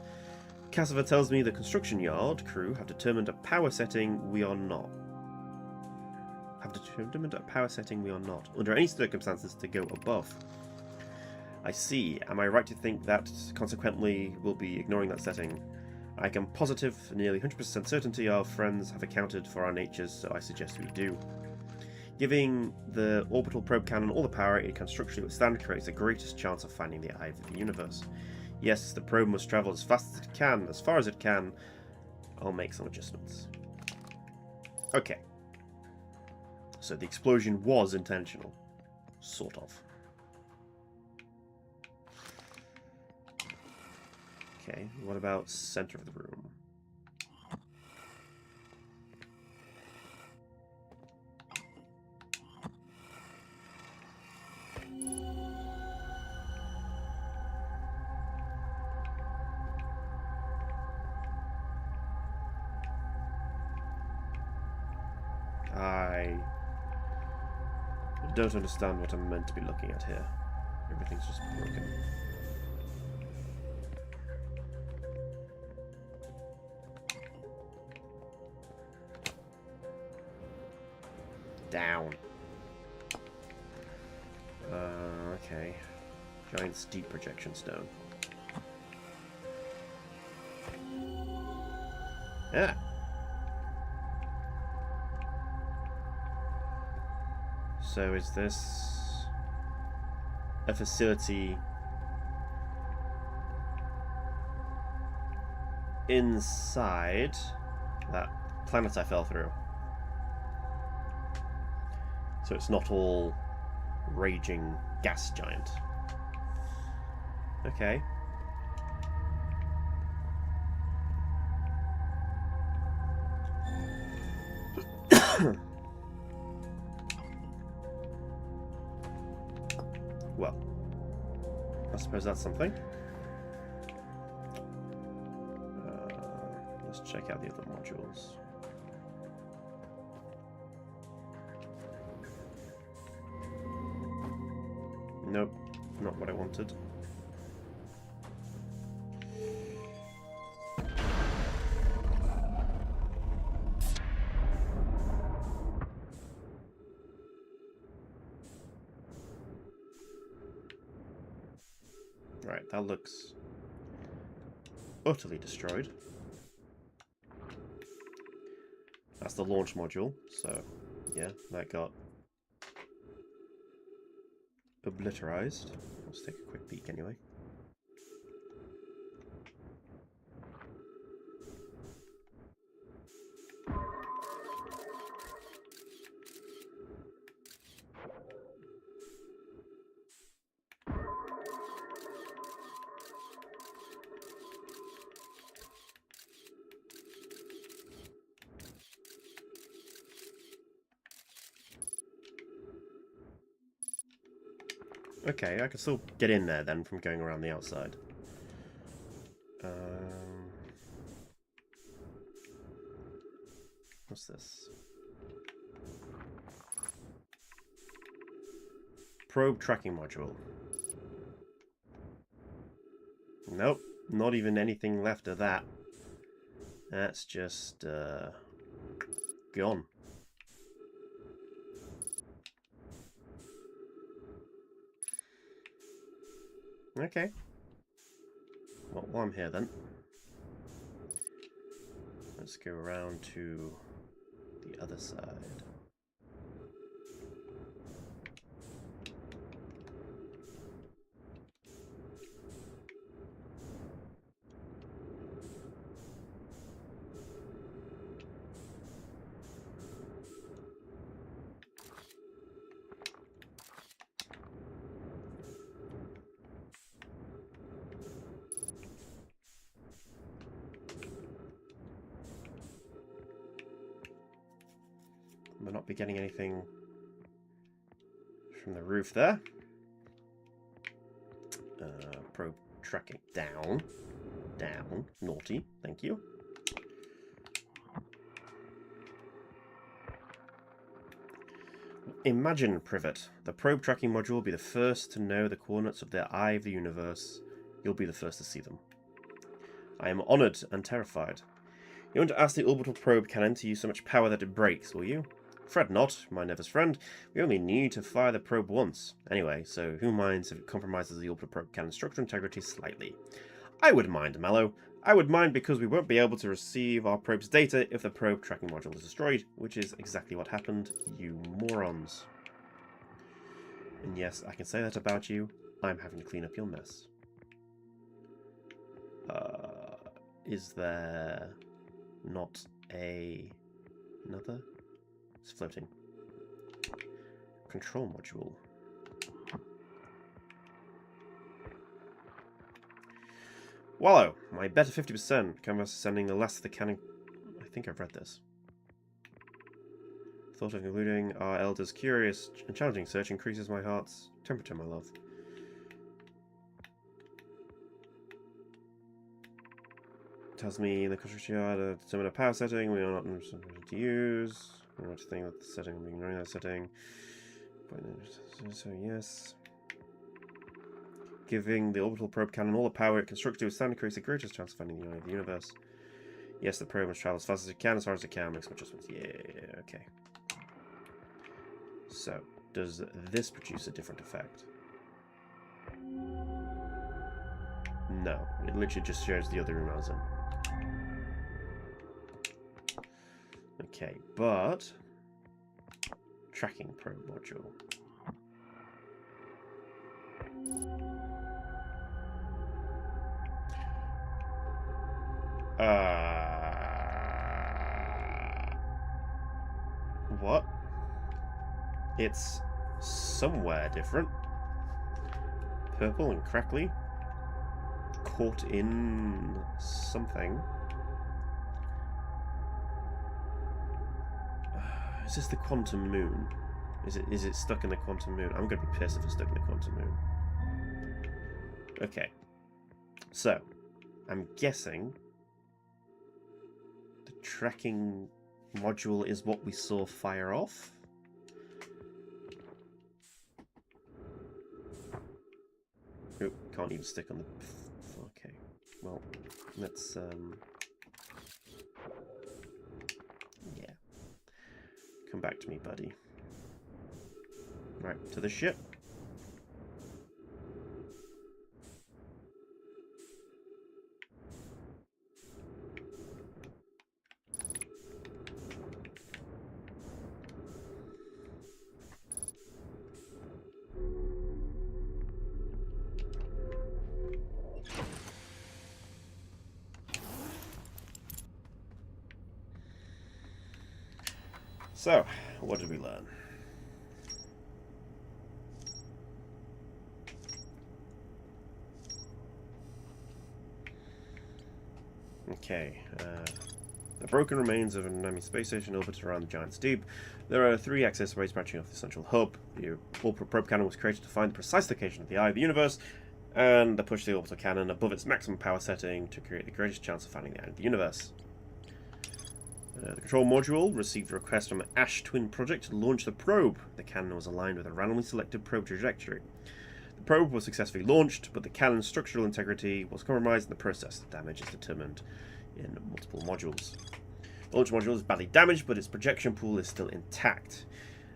Cassava tells me the construction yard crew have determined a power setting we are not. Under any circumstances, to go above. I see. Am I right to think that, consequently, we'll be ignoring that setting? I can positive, nearly 100% certainty our friends have accounted for our natures, so I suggest we do. Giving the orbital probe cannon all the power it can structurally withstand creates the greatest chance of finding the eye of the universe. Yes, the probe must travel as fast as it can, as far as it can. I'll make some adjustments. Okay. So the explosion was intentional. Sort of. Okay, what about center of the room? I don't understand what I'm meant to be looking at here. Everything's just broken. Down. Okay. Giant steep projection stone. Yeah. So is this a facility inside that planet I fell through? So it's not all raging gas giant. Okay. Well, I suppose that's something. Let's check out the other modules. Nope, not what I wanted. Right, that looks utterly destroyed. That's the launch module, so yeah, that got obliterized. Let's take a quick peek anyway. Okay, I can still get in there then from going around the outside. What's this? Probe tracking module. Nope, not even anything left of that. That's just gone. Okay. Well, while I'm here then, let's go around to the other side. We'll not be getting anything from the roof there. Probe tracking down. down. Naughty. Thank you. Imagine, Privet. The probe tracking module will be the first to know the coordinates of the eye of the universe. You'll be the first to see them. I am honoured and terrified. You won't ask the orbital probe cannon to use so much power that it breaks, will you? Fret not, my nervous friend. We only need to fire the probe once. Anyway, so who minds if it compromises the orbital probe cannon's structural integrity slightly? I would mind, Mallow. I would mind because we won't be able to receive our probe's data if the probe tracking module is destroyed, which is exactly what happened, you morons. And yes, I can say that about you. I'm having to clean up your mess. Is there not another? It's floating. Control module. Wallow, my better 50% canvas sending the last of the cannon. I think I've read this. Thought of concluding our elder's curious and challenging search increases my heart's temperature, my love. Tells me in the construction yard to determine a power setting we are not to use. I want to think that the setting will be ignoring that setting. So yes. Giving the orbital probe cannon all the power it constructs to withstand creates the greatest chance of finding the eye of the universe. Yes, the probe must travel as fast as it can, as far as it can, make some adjustments. Yeah, okay. So, does this produce a different effect? No, it literally just shows the other room I was in. Okay, but tracking probe module. What? It's somewhere different. Purple and crackly. Caught in something. Is this the quantum moon? Is it stuck in the quantum moon? I'm gonna be pissed if it's stuck in the quantum moon. Okay. So, I'm guessing the tracking module is what we saw fire off. Oh, can't even stick on the... Okay, well, let's... Yeah. Come back to me, buddy. Right, to the ship. So, what did we learn? Okay, the broken remains of an enemy space station orbits around the Giant's Deep. There are 3 access ways branching off the central hub. The orbital probe cannon was created to find the precise location of the eye of the universe, and they push the orbital cannon above its maximum power setting to create the greatest chance of finding the eye of the universe. The control module received a request from the Ash Twin Project to launch the probe. The cannon was aligned with a randomly selected probe trajectory. The probe was successfully launched, but the cannon's structural integrity was compromised in the process. The damage is determined in multiple modules. The launch module is badly damaged, but its projection pool is still intact.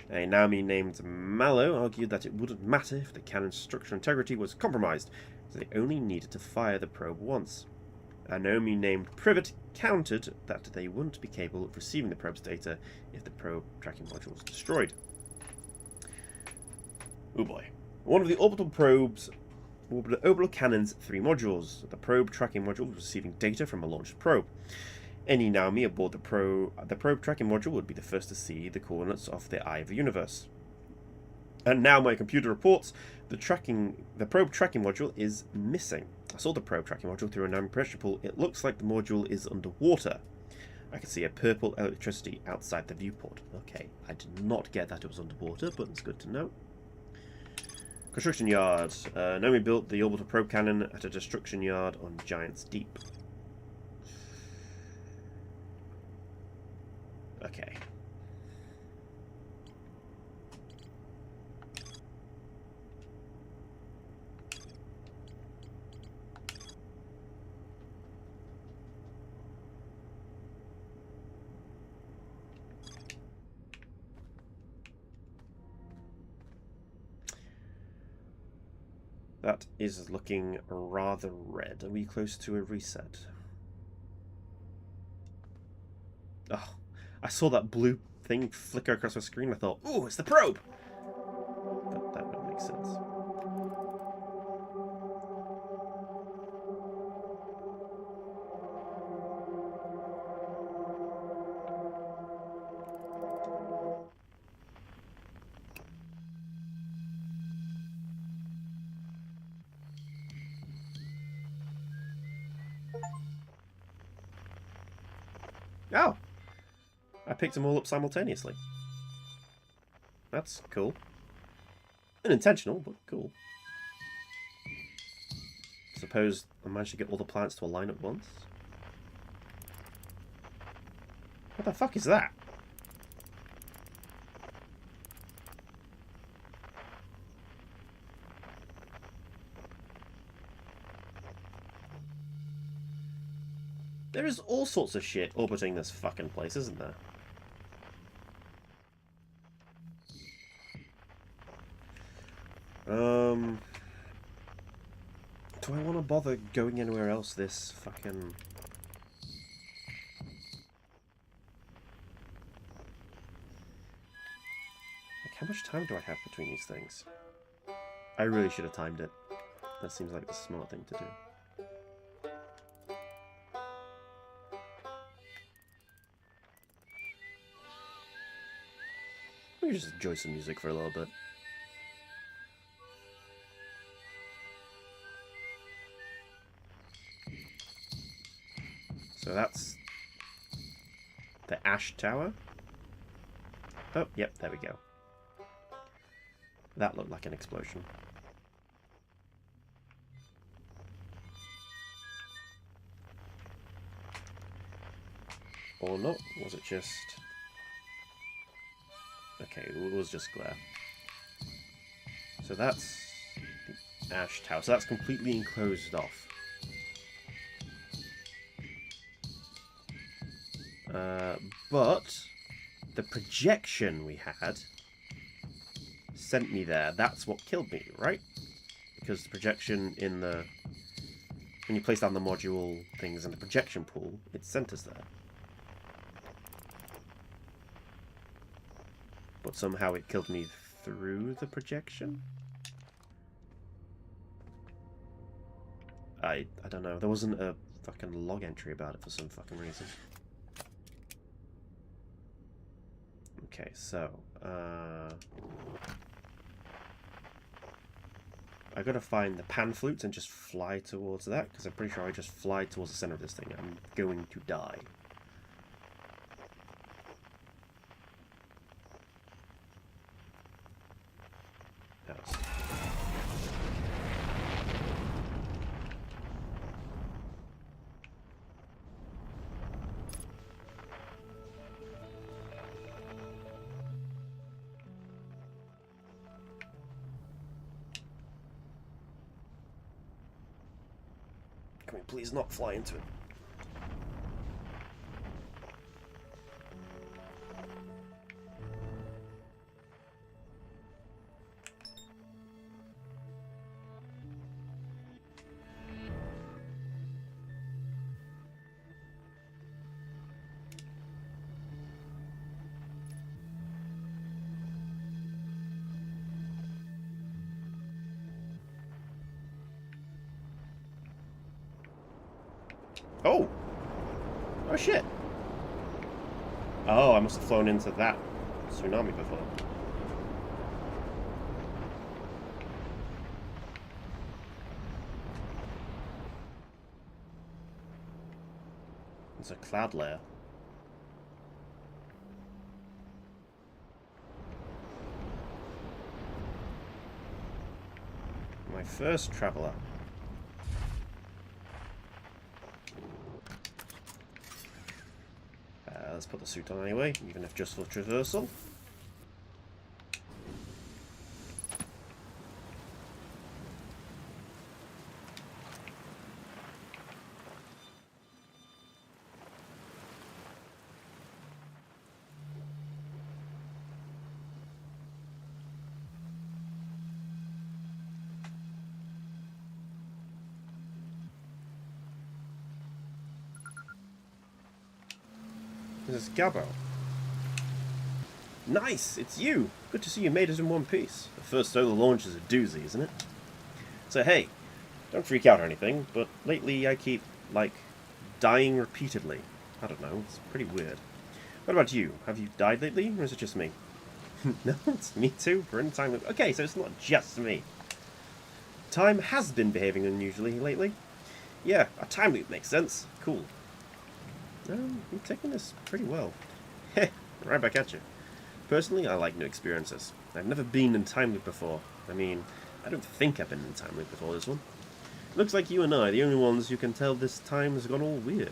A Naomi named Mallow argued that it wouldn't matter if the cannon's structural integrity was compromised, as they only needed to fire the probe once. A Naomi named Privet countered that they wouldn't be capable of receiving the probe's data if the probe tracking module was destroyed. Oh boy. One of the orbital cannon's 3 modules. The probe tracking module was receiving data from a launched probe. Any Naomi aboard the probe tracking module would be the first to see the coordinates of the eye of the universe. And now my computer reports the probe tracking module is missing. I saw the probe tracking module through a Naomi pressure pool. It looks like the module is underwater. I can see a purple electricity outside the viewport. Okay, I did not get that it was underwater, but it's good to know. Construction yard. Naomi built the orbital probe cannon at a destruction yard on Giant's Deep. Okay. That is looking rather red. Are we close to a reset? Oh, I saw that blue thing flicker across my screen. I thought, ooh, it's the probe! But that would make sense. Oh! I picked them all up simultaneously. That's cool. Unintentional, but cool. Suppose I managed to get all the planets to align at once. What the fuck is that? There is all sorts of shit orbiting this fucking place, isn't there? Do I want to bother going anywhere else this fucking... Like, how much time do I have between these things? I really should have timed it. That seems like the smart thing to do. Let me just enjoy some music for a little bit. So that's the Ash Tower. Oh, yep, there we go. That looked like an explosion. Or not, was it just... Okay, it was just glare. So that's the Ash Tower. So that's completely enclosed off. But the projection we had sent me there. That's what killed me, right? Because the projection in the... When you place down the module things in the projection pool, it sent us there. But somehow it killed me through the projection? I don't know. There wasn't a fucking log entry about it for some fucking reason. Okay, so... I gotta find the pan flutes and just fly towards that, because I'm pretty sure I just fly towards the center of this thing. I'm going to die. Yes. Can we please not fly into it? Oh! Oh shit! Oh, I must have flown into that tsunami before. It's a cloud layer. My first traveller. Let's put the suit on anyway, even if just for traversal. This is Gabbo. Nice! It's you! Good to see you made it in one piece. The first solo launch is a doozy, isn't it? So hey, don't freak out or anything, but lately I keep, like, dying repeatedly. I don't know, it's pretty weird. What about you? Have you died lately, or is it just me? No, it's me too, for in time. Okay, so it's not just me. Time has been behaving unusually lately. Yeah, a time loop makes sense. Cool. I'm taking this pretty well. Heh, right back at you. Personally, I like new experiences. I've never been in time loop before. I mean, I don't think I've been in time loop before this one. Looks like you and I are the only ones who can tell this time has gone all weird.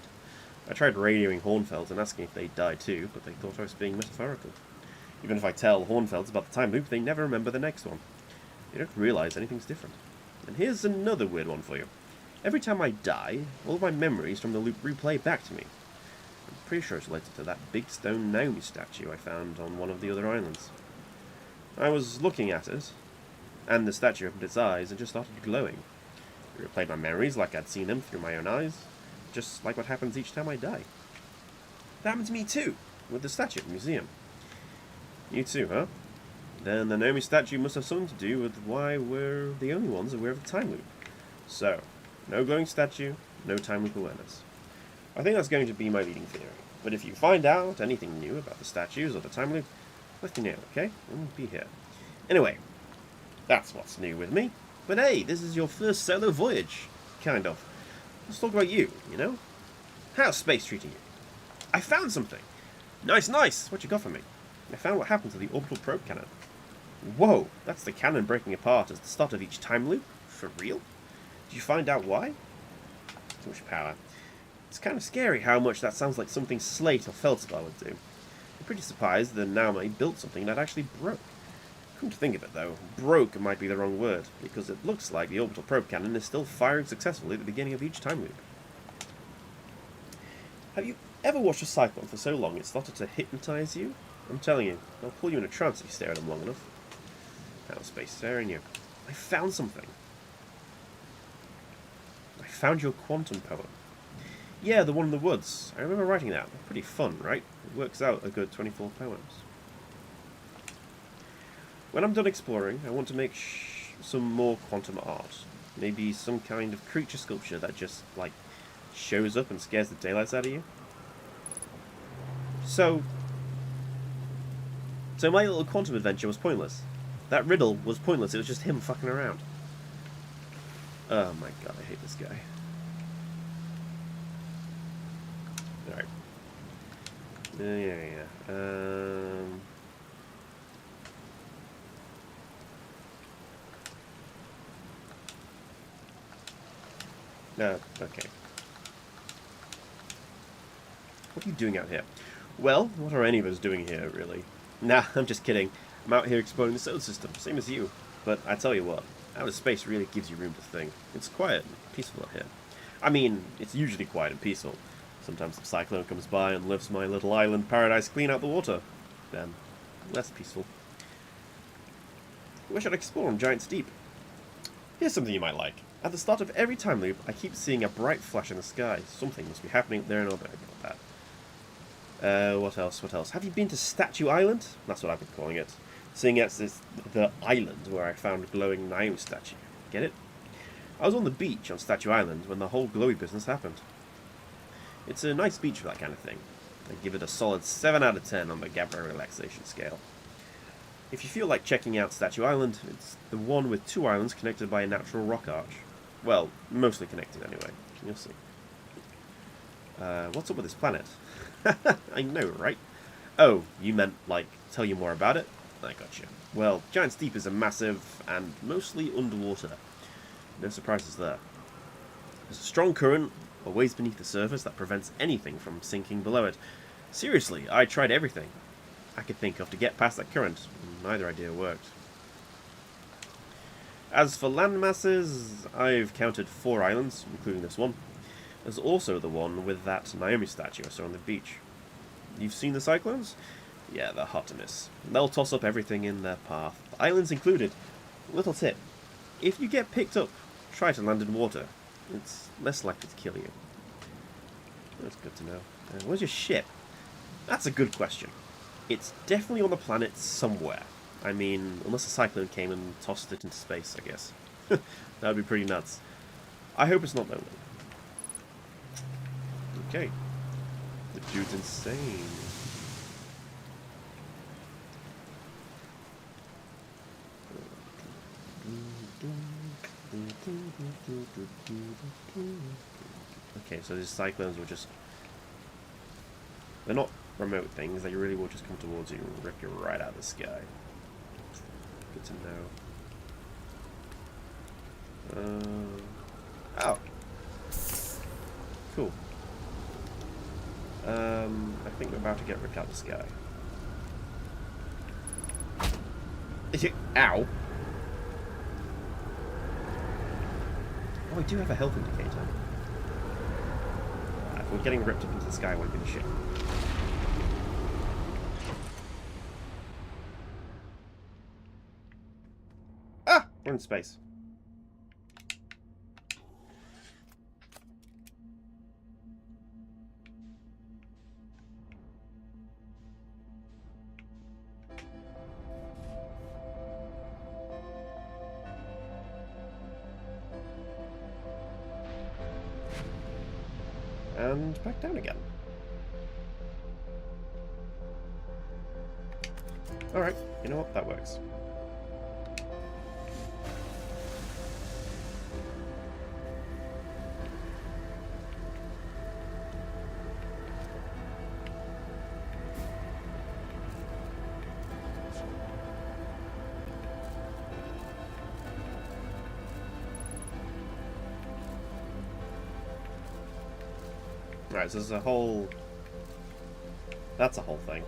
I tried radioing Hornfeld and asking if they'd die too, but they thought I was being metaphorical. Even if I tell Hornfelds about the time loop, they never remember the next one. They don't realise anything's different. And here's another weird one for you. Every time I die, all of my memories from the loop replay back to me. I'm pretty sure it's related to that big stone Naomi statue I found on one of the other islands. I was looking at it, and the statue opened its eyes and just started glowing. It replayed my memories like I'd seen them through my own eyes, just like what happens each time I die. That happened to me too, with the statue at the museum. You too, huh? Then the Naomi statue must have something to do with why we're the only ones aware of the time loop. So, no glowing statue, no time loop awareness. I think that's going to be my leading theory. But if you find out anything new about the statues or the time loop, let me know, okay? I'll be here. Anyway, that's what's new with me. But hey, this is your first solo voyage. Kind of. Let's talk about you, you know? How's space treating you? I found something! Nice, nice! What you got for me? I found what happened to the orbital probe cannon. Whoa, that's the cannon breaking apart at the start of each time loop? For real? Did you find out why? Too much power. It's kind of scary how much that sounds like something Slate or Feldspar would do. I'm pretty surprised that Naomi built something that actually broke. Come to think of it though, broke might be the wrong word, because it looks like the orbital probe cannon is still firing successfully at the beginning of each time loop. Have you ever watched a cyclone for so long it started to hypnotize you? I'm telling you, they'll pull you in a trance if you stare at them long enough. Outer space staring you. I found something. I found your quantum poem. Yeah, the one in the woods. I remember writing that. They're pretty fun, right? It works out a good 24 poems. When I'm done exploring, I want to make some more quantum art. Maybe some kind of creature sculpture that just, like, shows up and scares the daylights out of you. So my little quantum adventure was pointless. That riddle was pointless. It was just him fucking around. Oh my god, I hate this guy. Alright. Yeah. No, okay. What are you doing out here? Well, what are any of us doing here, really? Nah, I'm just kidding. I'm out here exploring the solar system, same as you. But I tell you what, outer space really gives you room to think. It's quiet and peaceful out here. I mean, it's usually quiet and peaceful. Sometimes a cyclone comes by and lifts my little island paradise clean out the water. Then, less peaceful. Where should I explore on Giant's Deep? Here's something you might like. At the start of every time loop, I keep seeing a bright flash in the sky. Something must be happening up there and over. About that. What else? Have you been to Statue Island? That's what I've been calling it. Seeing as it's the island where I found glowing Naomi statue. Get it? I was on the beach on Statue Island when the whole glowy business happened. It's a nice beach for that kind of thing. I give it a solid 7 out of 10 on the Gabbro relaxation scale. If you feel like checking out Statue Island, it's the one with 2 islands connected by a natural rock arch. Well, mostly connected anyway. You'll see. What's up with this planet? I know, right? Oh, you meant, like, tell you more about it? I gotcha. Well, Giant's Deep is a massive and mostly underwater No surprises there. There's a strong current, or waves beneath the surface, that prevents anything from sinking below it. Seriously, I tried everything I could think of to get past that current. Neither idea worked. As for land masses, I've counted 4 islands, including this one. There's also the one with that Naomi statue I saw on the beach. You've seen the cyclones? Yeah, they're hot to miss. They'll toss up everything in their path, the islands included. Little tip: if you get picked up, try to land in water. It's less likely to kill you. That's good to know. Where's your ship? That's a good question. It's definitely on the planet somewhere. I mean, unless a cyclone came and tossed it into space, I guess. That would be pretty nuts. I hope it's not that way. Okay. The dude's insane. Okay, so these cyclones will just... they're not remote things, they really will just come towards you and rip you right out of the sky. Good to know. Oh! Cool. I think we're about to get ripped out of the sky. Ow! Oh, I do have a health indicator. If we're getting ripped up into the sky, I won't give a shit. Ah! We're in space. And back down again. Alright, you know what? That works. Right, so there's a whole... that's a whole thing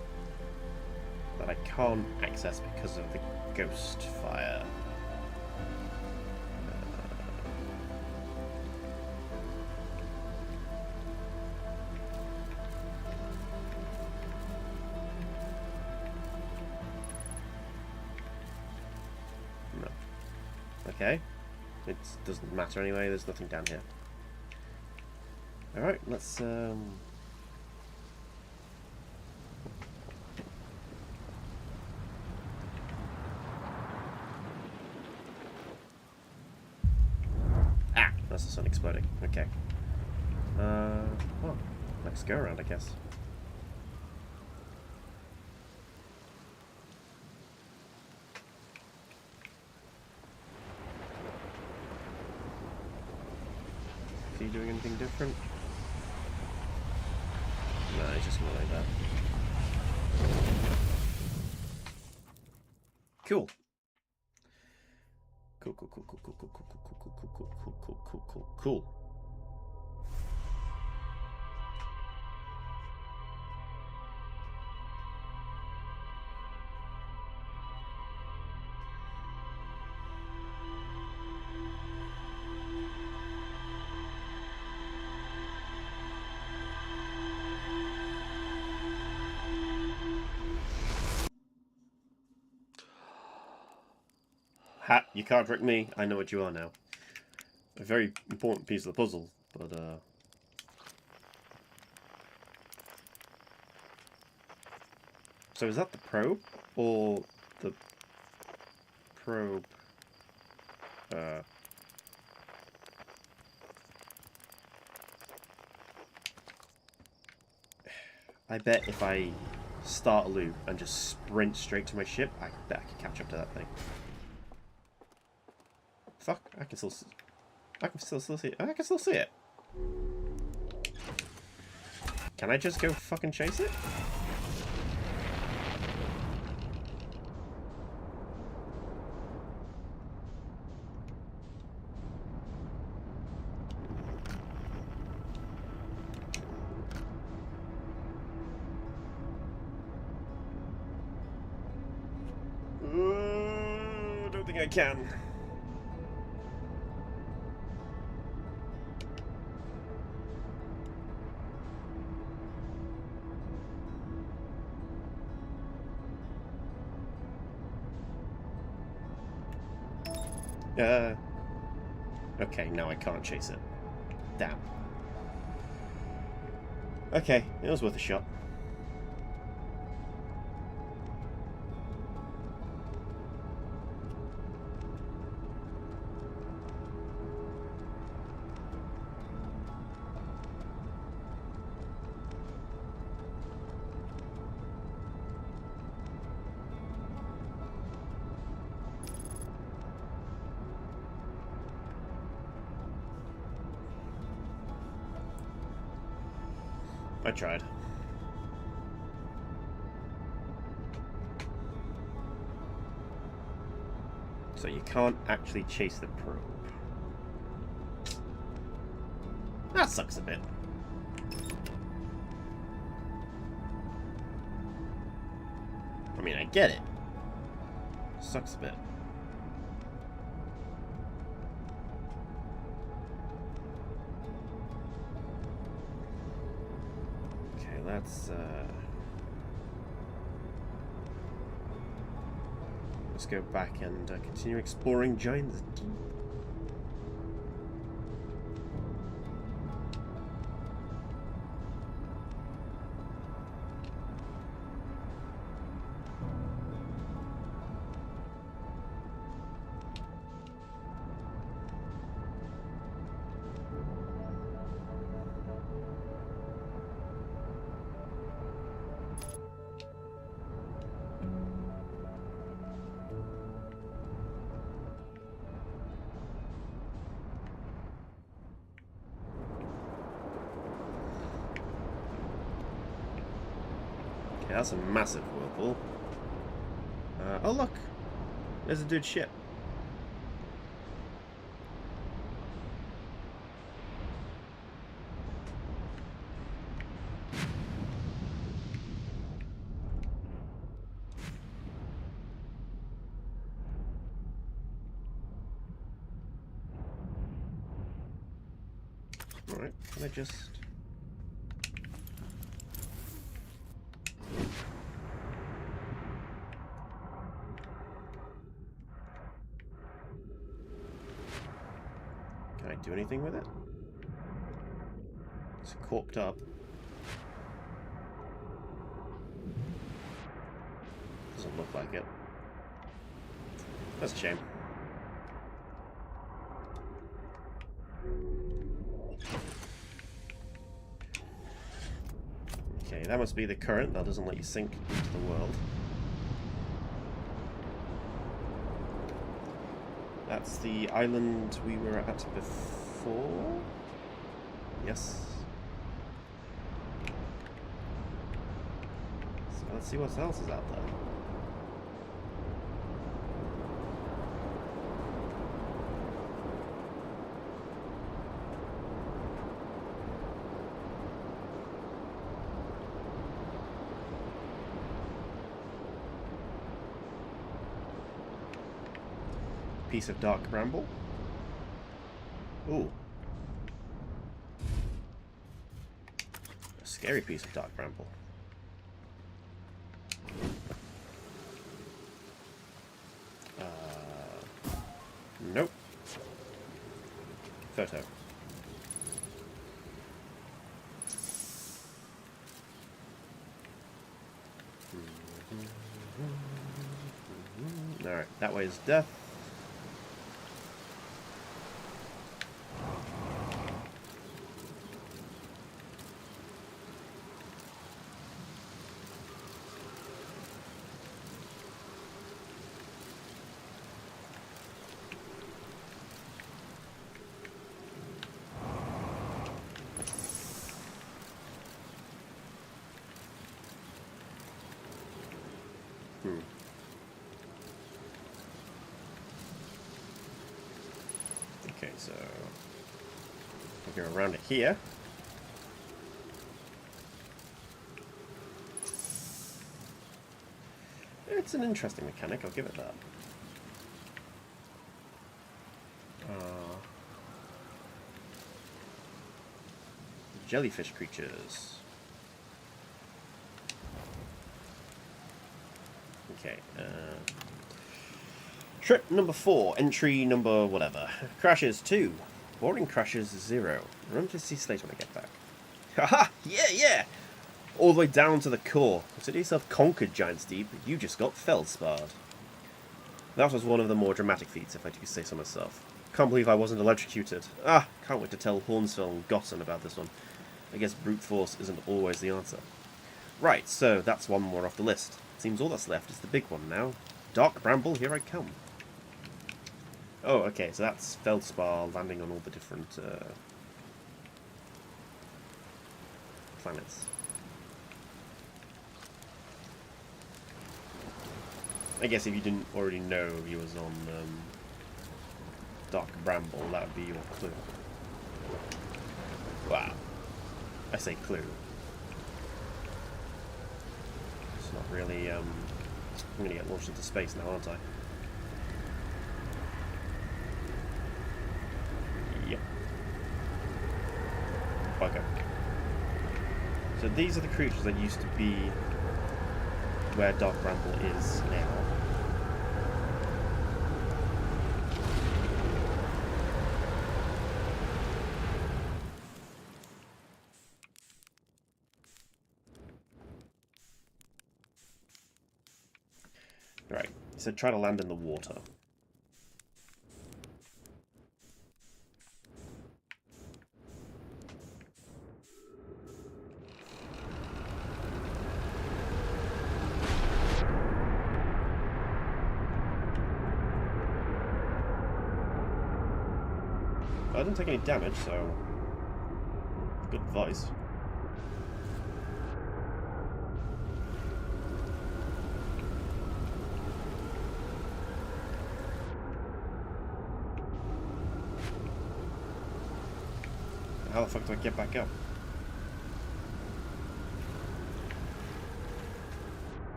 that I can't access because of the ghost fire. No. Okay. It doesn't matter anyway, there's nothing down here. Alright, let's ah! That's the sun exploding. Okay. Well, let's go around, I guess. Is he doing anything different? No, he's just gonna like that. Cool. Cool. Ha! You can't trick me. I know what you are now. A very important piece of the puzzle, but so is that the probe? Or the probe... I bet if I start a loop and just sprint straight to my ship, I bet I can catch up to that thing. Fuck, I can still see it. I can still see it. Can I just go fucking chase it? everything I can. Okay, no, I can't chase it. Damn. Okay, it was worth a shot. I tried. So you can't actually chase the probe. That sucks a bit. I mean, I get it. Sucks a bit. Okay, let's go back and continue exploring Giant's Deep. Okay, that's a massive whirlpool. Oh look! There's a dude's ship. Alright, can I just... Can I do anything with it? It's corked up. Doesn't look like it. That's a shame. Okay, that must be the current that doesn't let you sink into the world. That's the island we were at before? Yes. So let's see what else is out there. Piece of dark bramble. Ooh. A scary piece of dark bramble. Nope. Photo. Alright, that way is death. Okay, so we'll go around it here. It's an interesting mechanic, I'll give it that. Jellyfish creatures. Okay. Trip number 4. Entry number whatever. Crashes 2. Boarding crashes 0. Remember to see Slate when I get back. Haha! Yeah! All the way down to the core. Consider yourself conquered, Giant's Deep. You just got feldsparred. That was one of the more dramatic feats, if I do say so myself. Can't believe I wasn't electrocuted. Can't wait to tell Hornsville and Gossen about this one. I guess brute force isn't always the answer. Right, so that's one more off the list. Seems all that's left is the big one now. Dark Bramble, here I come. Oh, okay, so that's Feldspar landing on all the different planets. I guess if you didn't already know he was on Dark Bramble, that would be your clue. Wow. I say clue. It's not really, I'm going to get launched into space now, aren't I? Yep. Okay. So these are the creatures that used to be where Dark Bramble is now. Right, so try to land in the water. I didn't take any damage, so good advice. How the fuck do I get back up?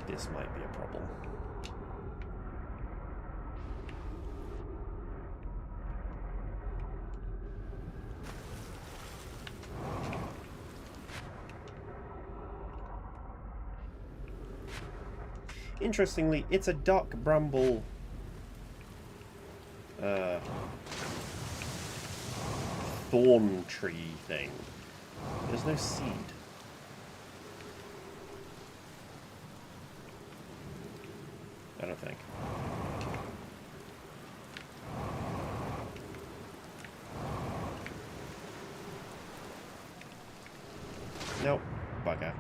This might be a problem. Interestingly, it's a Dark Bramble thorn tree thing. There's no seed. I don't think. Nope. Bugger.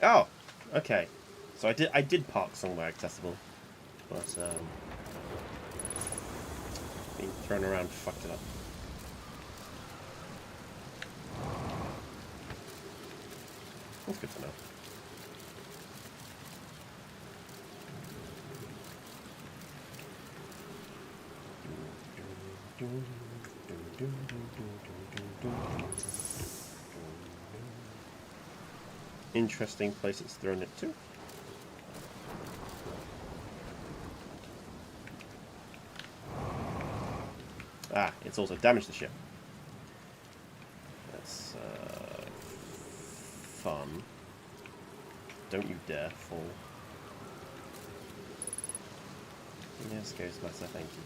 Oh, okay. So I did park somewhere accessible, but being thrown around fucked it up. That's good to know. Interesting place it's thrown it to. It's also damaged the ship. That's fun. Don't you dare fall. Yes, goes matter. Thank you.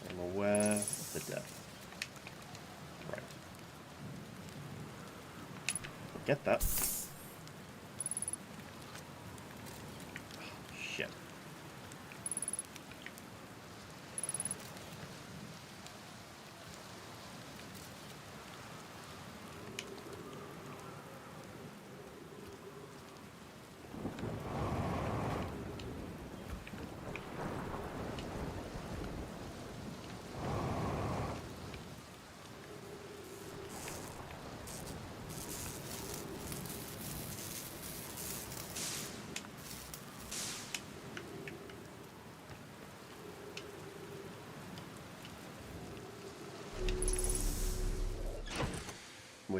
I'm aware of the death. Right. Get that. Oh, shit.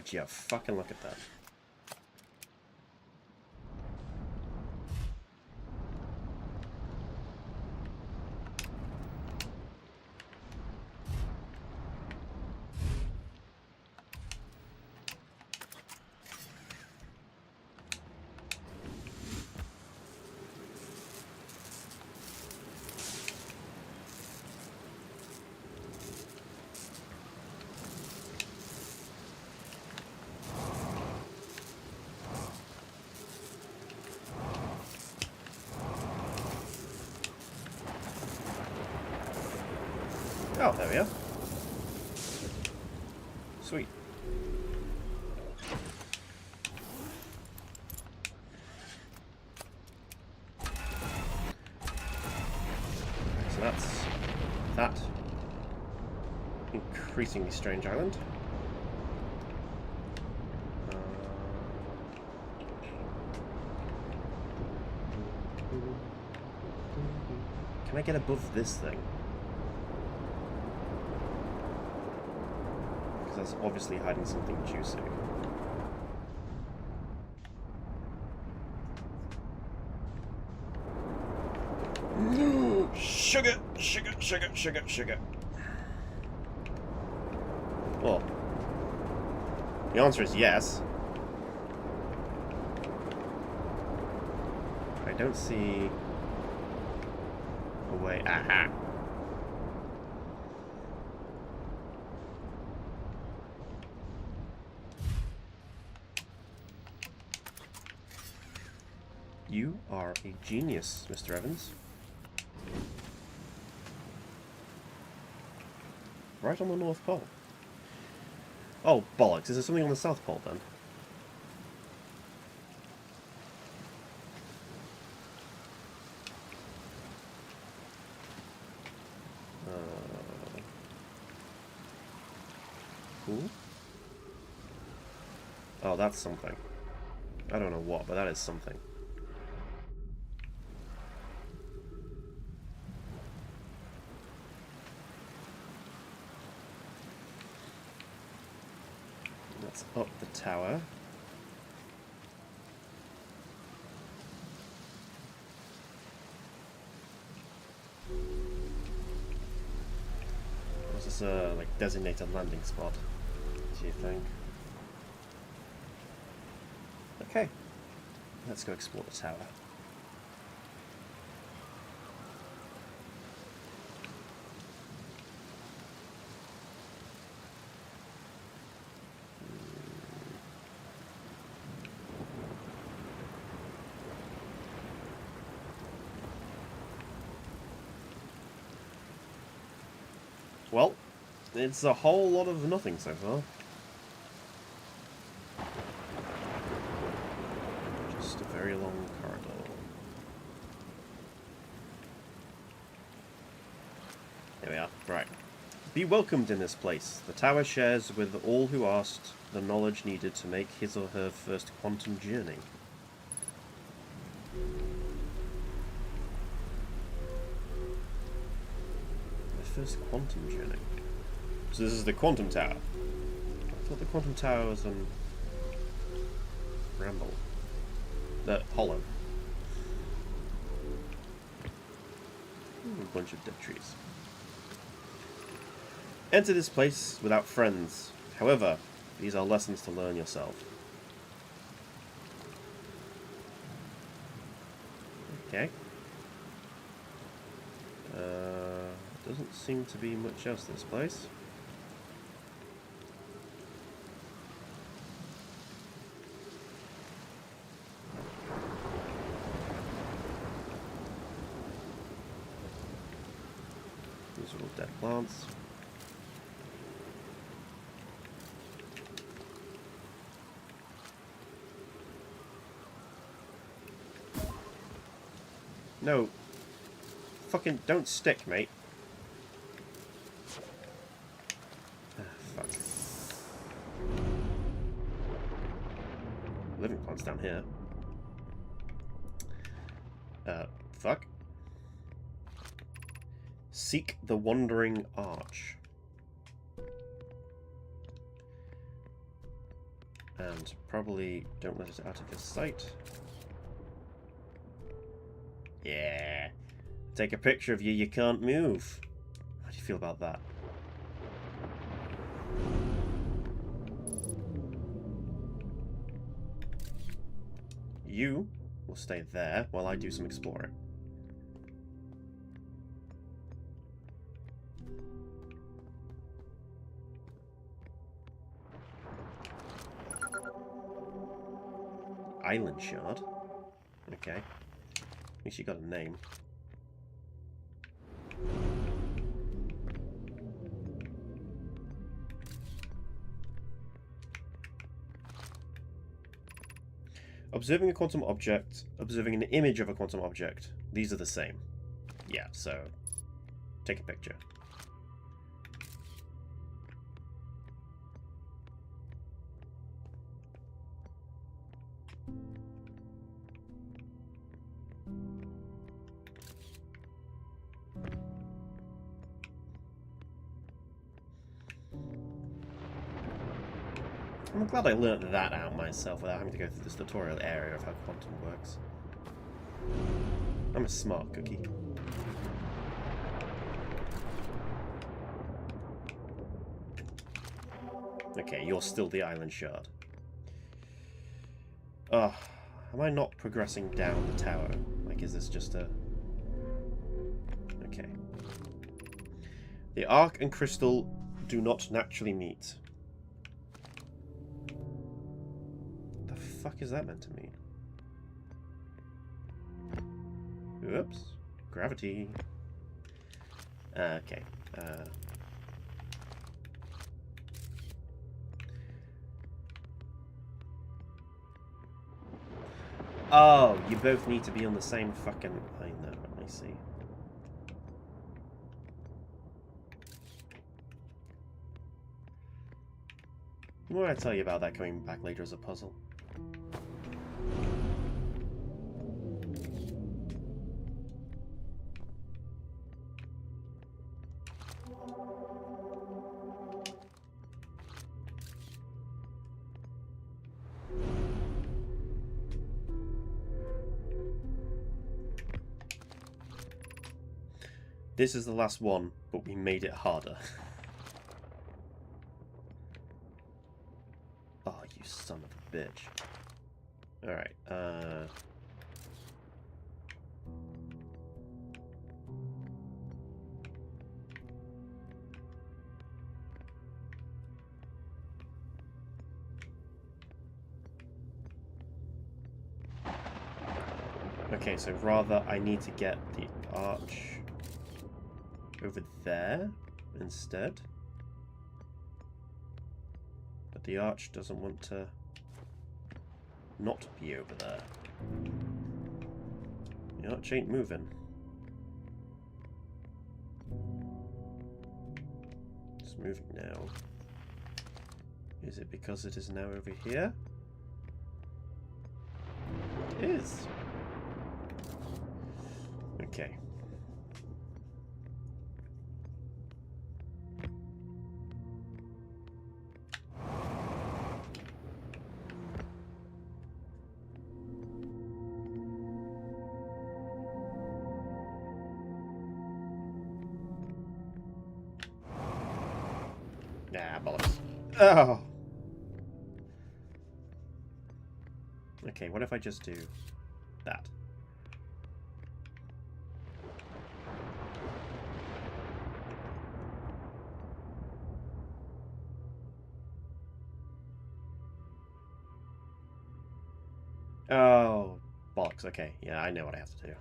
Would you fucking look at that? Oh, there we are. Sweet. So that's that increasingly strange island. Can I get above this thing? Because that's obviously hiding something juicy. Sugar, sugar, sugar, sugar, sugar. Well, the answer is yes. I don't see a way. Aha! You are a genius, Mr. Evans. Right on the North Pole. Oh, bollocks. Is there something on the South Pole, then? Cool. Oh, that's something. I don't know what, but that is something. That's up the tower. This is a like designated landing spot, do you think? Okay, let's go explore the tower. Well, it's a whole lot of nothing so far. Just a very long corridor. Here we are. Right. Be welcomed in this place. The tower shares with all who asked the knowledge needed to make his or her first quantum journey. First quantum journey. So this is the quantum tower. I thought the quantum tower was on Ramble. Hollow. A bunch of dead trees. Enter this place without friends. However, these are lessons to learn yourself. Okay. Doesn't seem to be much else in this place. These are all dead plants. No. Fucking don't stick, mate. Living plants down here. Fuck. Seek the Wandering Arch. And probably don't let it out of your sight. Yeah. Take a picture of you, you can't move. How do you feel about that? You will stay there while I do some exploring. Island shard. Okay. At least you got a name. Observing a quantum object, observing an image of a quantum object. These are the same. Yeah, so take a picture. I'm glad I learned that out myself without having to go through this tutorial area of how quantum works. I'm a smart cookie. Okay, you're still the island shard. Ugh, am I not progressing down the tower? Like, is this just a... Okay. The arc and crystal do not naturally meet. The fuck is that meant to mean? Oops. Gravity. Okay. Oh, you both need to be on the same fucking... I know, I see. What did I tell you about that coming back later as a puzzle? This is the last one, but we made it harder. Oh, you son of a bitch. Alright, okay, so rather I need to get the arch over there instead. But the arch doesn't want to not be over there. The arch ain't moving. It's moving now. Is it because it is now over here? It is. Okay. Ah, bollocks. Oh! Okay, what if I just do that? Oh, bollocks. Okay, yeah, I know what I have to do.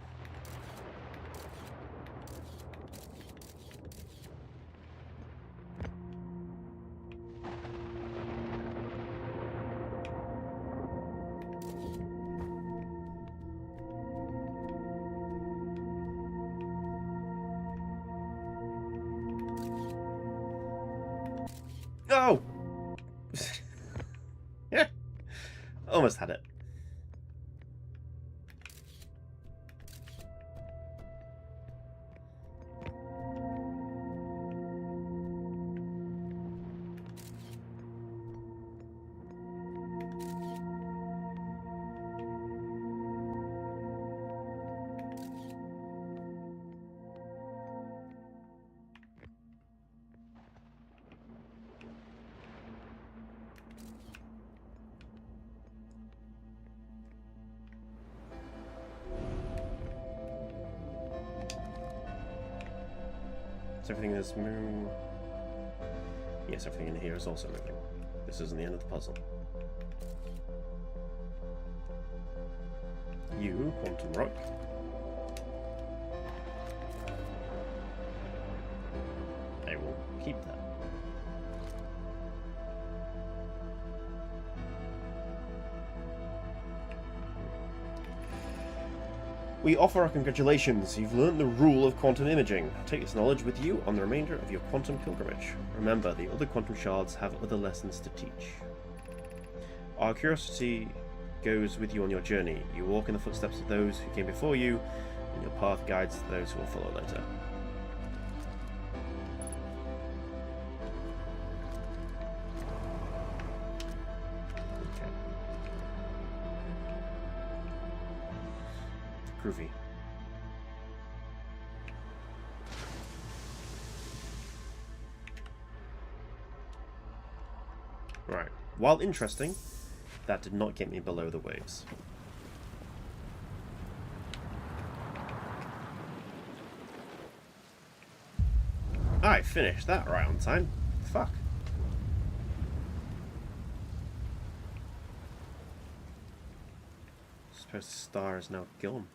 No! Yeah, almost had it. Is everything in this room? Yes, everything in here is also moving. This isn't the end of the puzzle. You, Quantum Rock. I will keep that. We offer our congratulations. You've learned the rule of quantum imaging. Take this knowledge with you on the remainder of your quantum pilgrimage. Remember, the other quantum shards have other lessons to teach. Our curiosity goes with you on your journey. You walk in the footsteps of those who came before you, and your path guides those who will follow later. Okay. Groovy. Right. While interesting, that did not get me below the waves. I finished that right on time. Fuck. I suppose the star is now gone.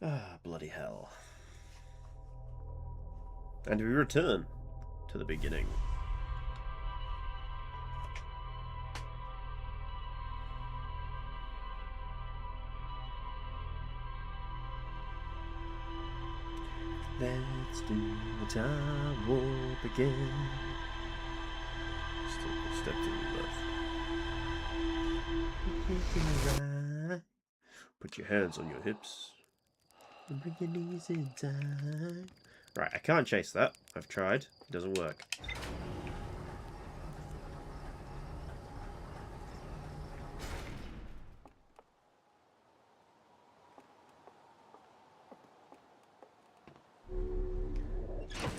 Ah, bloody hell. And we return to the beginning. Let's do the time warp again. Step to the left. Put your hands on your hips. And bring your knees in time. Right, I can't chase that. I've tried. It doesn't work.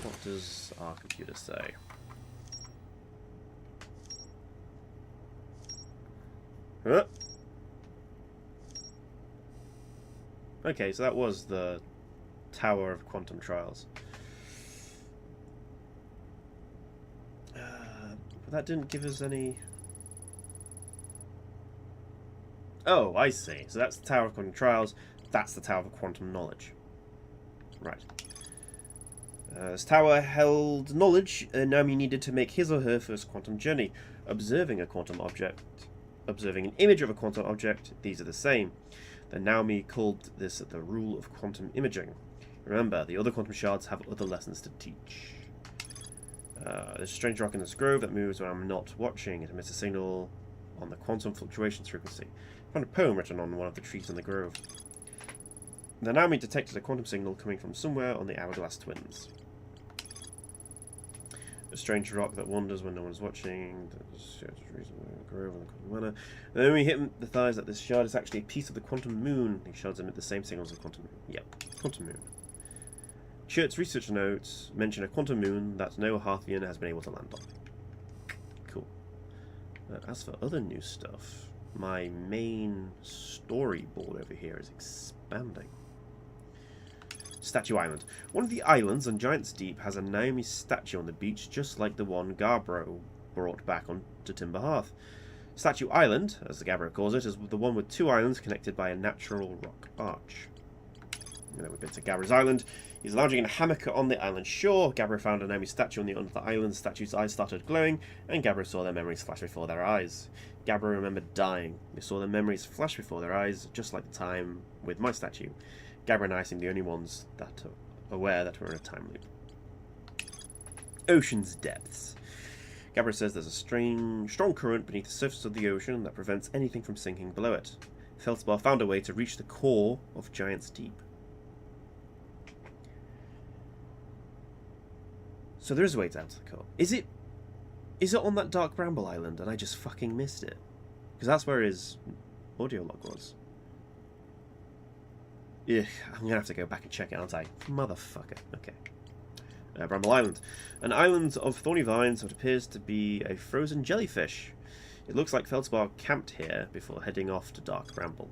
What does our computer say? Huh? Okay, so that was the Tower of Quantum Trials. But that didn't give us any... Oh, I see. So that's the Tower of Quantum Trials. That's the Tower of Quantum Knowledge. Right. This tower held knowledge, and Naomi needed to make his or her first quantum journey. Observing a quantum object, observing an image of a quantum object, these are the same. Then Naomi called this the rule of quantum imaging. Remember, the other quantum shards have other lessons to teach. There's a strange rock in this grove that moves when I'm not watching. It emits a signal on the quantum fluctuations frequency. I found a poem written on one of the trees in the grove. Then Naomi detected a quantum signal coming from somewhere on the Hourglass Twins. A strange rock that wanders when no one's watching. Grove in the quantum manner. And then we hit the thighs that this shard is actually a piece of the quantum moon. These shards emit the same signals as the quantum moon. Yep, quantum moon. Shirt's research notes mention a quantum moon that no Hearthian has been able to land on. Cool. As for other new stuff, my main storyboard over here is expanding. Statue Island. One of the islands on Giant's Deep has a Naomi statue on the beach, just like the one Garbro brought back onto Timber Hearth. Statue Island, as the Gabbro calls it, is the one with two islands connected by a natural rock arch. And then we've been to Gabbro's Island. He's lounging in a hammock on the island shore. Gabbro found a Naomi statue on the end of the island. The statue's eyes started glowing, and Gabbro saw their memories flash before their eyes. Gabbro remembered dying. They saw their memories flash before their eyes, just like the time with my statue. Gabbro and I seem the only ones that are aware that we're in a time loop. Ocean's depths. Gabbro says there's a strong current beneath the surface of the ocean that prevents anything from sinking below it. Feldspar found a way to reach the core of Giant's Deep. So there is a way down to the core. Is it on that dark bramble island and I just fucking missed it? Because that's where his audio log was. Yeah, I'm gonna have to go back and check it, aren't I? Motherfucker. Okay. Bramble Island. An island of thorny vines that appears to be a frozen jellyfish. It looks like Feldspar camped here before heading off to Dark Bramble.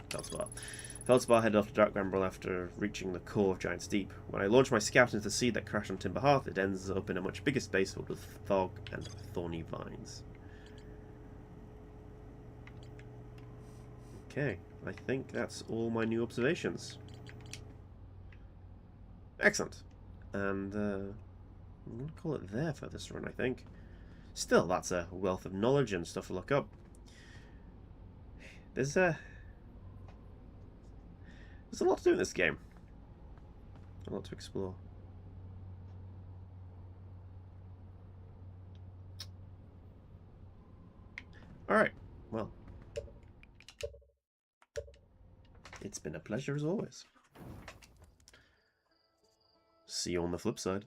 Feldspar. Feldspar headed off to Dark Bramble after reaching the core of Giant's Deep. When I launch my scout into the sea that crashed on Timber Hearth, it ends up in a much bigger space filled with fog and thorny vines. Okay, I think that's all my new observations. Excellent. And I'm going to call it there for this run, I think. Still, that's a wealth of knowledge and stuff to look up. There's a lot to do in this game. A lot to explore. Alright, well. It's been a pleasure as always. See you on the flip side.